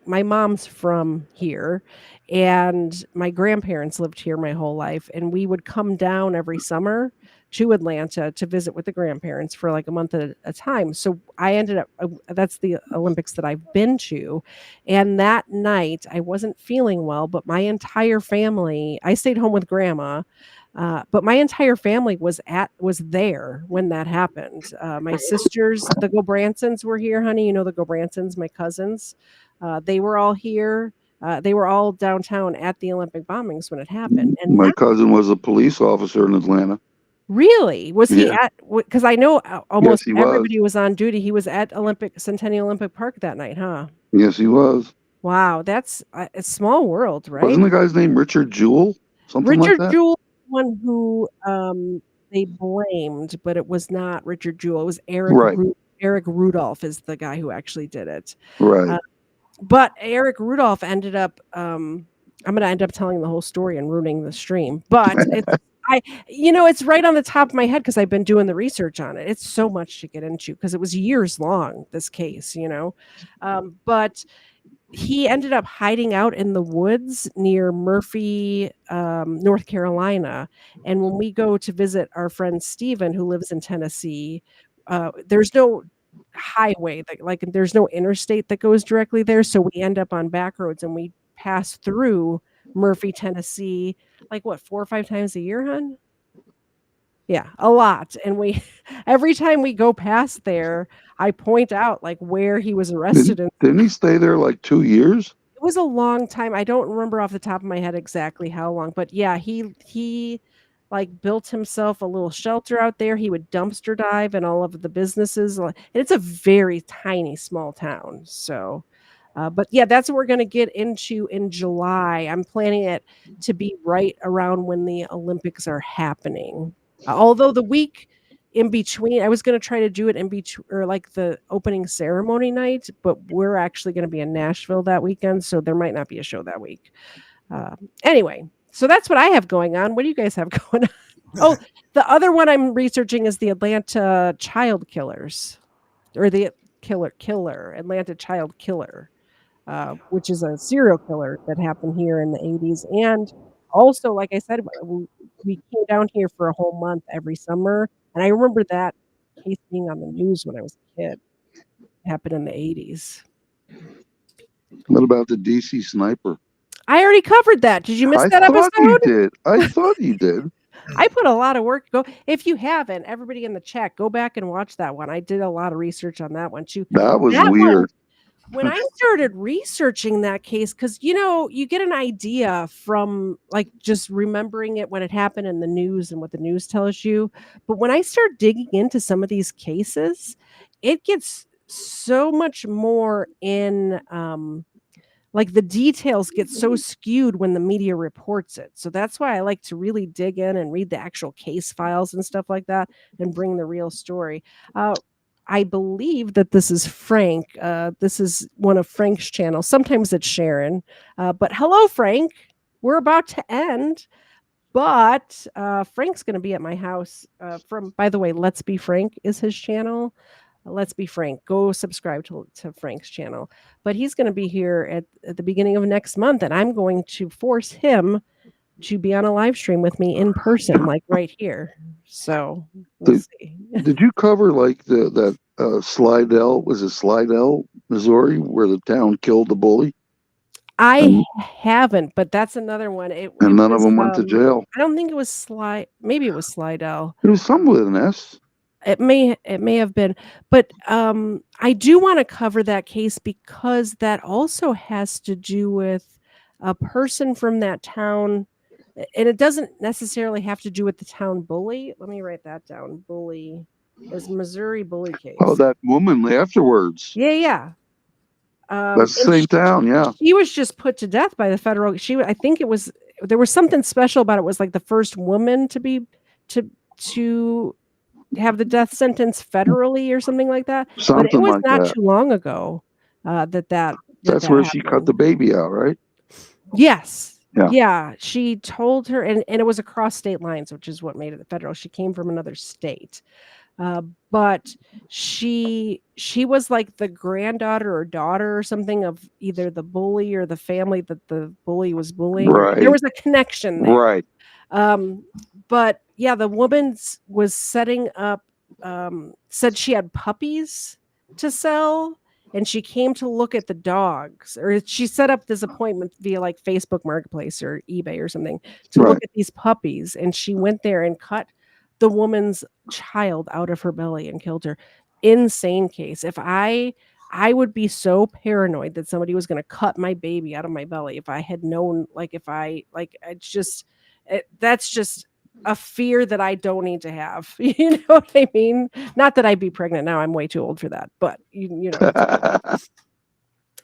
mom's from here, and my grandparents lived here my whole life, and we would come down every summer to Atlanta to visit with the grandparents for like a month at a time. So I ended up that's the Olympics that I've been to, and that night I wasn't feeling well, but my entire family, I stayed home with grandma. But my entire family was there when that happened. My sisters, the Gobransons were here, honey. You know the Gobransons, my cousins. They were all here. They were all downtown at the Olympic bombings when it happened. And My that cousin was a police officer in Atlanta. really was he Yeah. at? Because I know Yes, almost he was. everybody was on duty. He was at Centennial Olympic Park that night, huh? Yes, he was. Wow, that's a small world, right? Wasn't the guy's name Richard Jewell? Something like Richard that? Jewell, one who, they blamed, but it was not Richard Jewell, it was Right. Eric Rudolph is the guy who actually did it. Right. But Eric Rudolph ended up, I'm gonna end up telling the whole story and ruining the stream, but it's right on the top of my head because 'cause I've been doing the research on it. It's so much to get into because it was years long, this case, but he ended up hiding out in the woods near Murphy, North Carolina, and when we go to visit our friend Steven who lives in Tennessee, there's no highway there's no interstate that goes directly there, so we end up on back roads and we pass through Murphy, Tennessee, like what, 4 or 5 times a year, hon? Yeah, a lot, and we every time we go past there, I point out, like, where he was arrested and Didn't he stay there like 2 years? it was a long time. I don't remember off the top of my head exactly how long, but yeah, he like built himself a little shelter out there. He would dumpster dive in all of the businesses. And it's a very tiny small town. So But yeah, that's what we're going to get into in July. I'm planning it to be right around when the Olympics are happening. Although the week in between, I was going to try to do it in between or like the opening ceremony night, but we're actually going to be in Nashville that weekend, so there might not be a show that week. Anyway, so that's what I have going on. What do you guys have going on? Oh, the other one I'm researching is the Atlanta child killers, or the Atlanta child killer, which is a serial killer that happened here in the 80s. And also, like I said, we came down here for a whole month every summer. And I remember that case being on the news when I was a kid. It happened in the 80s. What about the DC sniper? I already covered that. Did you miss I that thought you episode? did. I thought you did. I put a lot of work. Go if you haven't, everybody in the chat, go back and watch that one. I did a lot of research on that one too. That was That one, weird. when I started researching that case, because you get an idea from like just remembering it when it happened in the news and what the news tells you. But when I start digging into some of these cases, it gets so much more in like the details get so skewed when the media reports it. So that's why I like to really dig in and read the actual case files and stuff like that and bring the real story. I believe that this is Frank. This is one of Frank's channels. Sometimes it's Sharon. But hello, Frank. We're about to end. But Frank's going to be at my house by the way, Let's Be Frank is his channel. Let's Be Frank. Go subscribe to Frank's channel. But he's going to be here at the beginning of next month, and I'm going to force him to be on a live stream with me in person, like right here. So we'll see. Did you cover like that Slidell? Was it Slidell, Missouri, where the town killed the bully? I haven't, but that's another one. It None of was, them went to jail. I don't think it was maybe it was Slidell. It was some with an S. It may have been, but I do want to cover that case because that also has to do with a person from that town, and it doesn't necessarily have to do with the town bully. Let me write that down. Bully is Missouri bully case. Oh, that woman afterwards. Yeah. That's the same town, yeah. She was just put to death by the federal. I think there was something special about it. It was like the first woman to have the death sentence federally or something like that. But it Something was like not that. too long ago that That's where happened. she cut the baby out, right? Yes. Yeah. Yeah. She told her, and it was across state lines, which is what made it federal. She came from another state. But she was like the granddaughter or daughter or something of either the bully or the family that the bully was bullying. Right. There was a connection there. Right. But yeah, the woman was setting up, said she had puppies to sell, and she came to look at the dogs, or she set up this appointment via like Facebook Marketplace or eBay or something to look at these puppies, and she went there and cut the woman's child out of her belly and killed her. Insane case. If I would be so paranoid that somebody was going to cut my baby out of my belly if I had known, that's just a fear that I don't need to have. You know what I mean? Not that I'd be pregnant now. I'm way too old for that, but you know.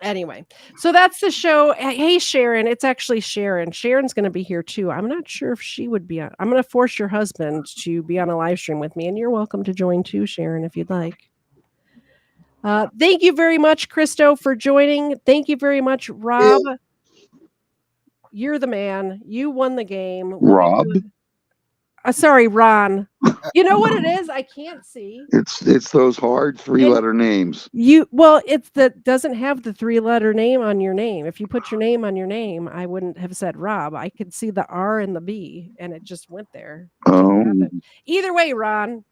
Anyway, so that's the show. Hey, Sharon, it's actually Sharon. Sharon's going to be here too. I'm not sure if she would be on. I'm going to force your husband to be on a live stream with me, and you're welcome to join too, Sharon, if you'd like. Thank you very much, Christo, for joining. Thank you very much, Rob. Yeah. You're the man. You won the game. Rob? Sorry, Ron. You know what it is? I can't see. It's those hard 3-letter names. It's that doesn't have the 3-letter name on your name. If you put your name on your name, I wouldn't have said Rob. I could see the R and the B, and it just went there. Oh. Either way, Ron.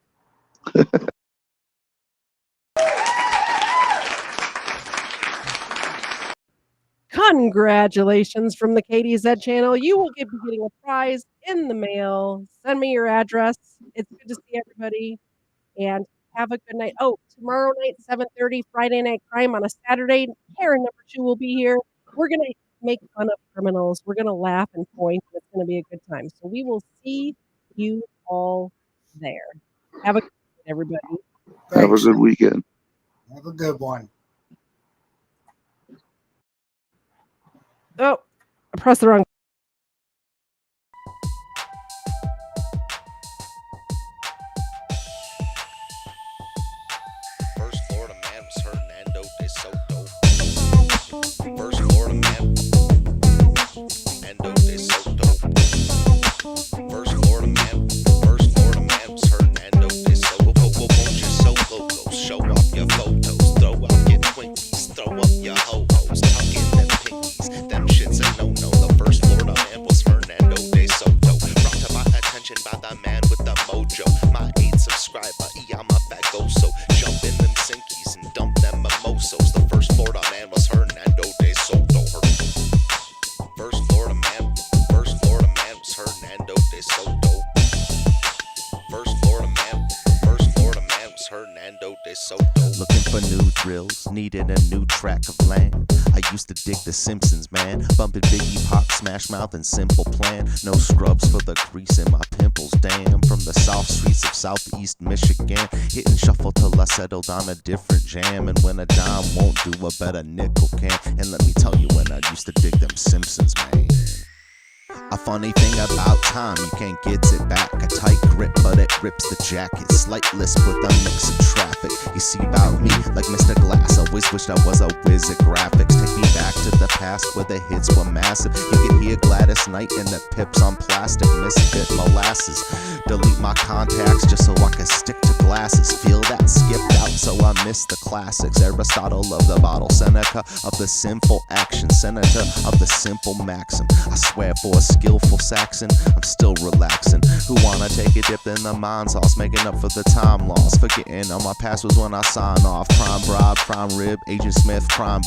Congratulations from the KDZ channel. You will be getting a prize in the mail. Send me your address. It's good to see everybody. And have a good night. Oh, tomorrow night, 7:30, Friday Night Crime on a Saturday. Karen number 2 will be here. We're going to make fun of criminals. We're going to laugh and point. It's going to be a good time. So we will see you all there. Have a good night, everybody. Have a good weekend. Have a good one. Oh, I pressed the wrong. First Florida man was Hernando de Soto. First Florida man, Hernando de Soto. First Florida man was Hernando de Soto. Won't you so loco? Show off your photos, throw out your Twinkies, throw up your ho-hos, tuck in them pinkies. Them shits a no-no. The first Florida man was Hernando de Soto. Brought to my attention by the man with the mojo. My 8th subscriber, I'm a fagoso. Jump in them sinkies and dump them mimosos. The first Florida man was Hernando de Soto. First Florida man was Hernando de Soto. First Florida man was Hernando de Soto. Looking for new drills, needed a new track of land. I used to dig the Simpsons, man. Bumping Biggie, Pop, Smash Mouth, and Simple Plan. No scrubs for the crease in my pimples, damn. From the soft streets of Southeast Michigan, hitting shuffle till I settled on a different jam. And when a dime won't do, a better nickel can. And let me tell you, when I used to dig them Simpsons, man. A funny thing about time, you can't get it back. A tight grip, but it rips the jacket. Slight lisp with a mix of traffic. You see about me, like Mr. Glass. Always wished I was a whiz at graphics. Take me back to the past where the hits were massive. You can hear Gladys Knight and the Pips on plastic. Misfit molasses. Delete my contacts just so I can stick to glasses. Feel that skipped out, so I miss the classics. Aristotle of the bottle, Seneca of the simple action, senator of the simple maxim. I swear for a skillful Saxon, I'm still relaxing. Who wanna take a dip in the mind sauce, making up for the time lost, forgetting all my passwords when I sign off. Prime bribe, prime rib, Agent Smith, prime ball.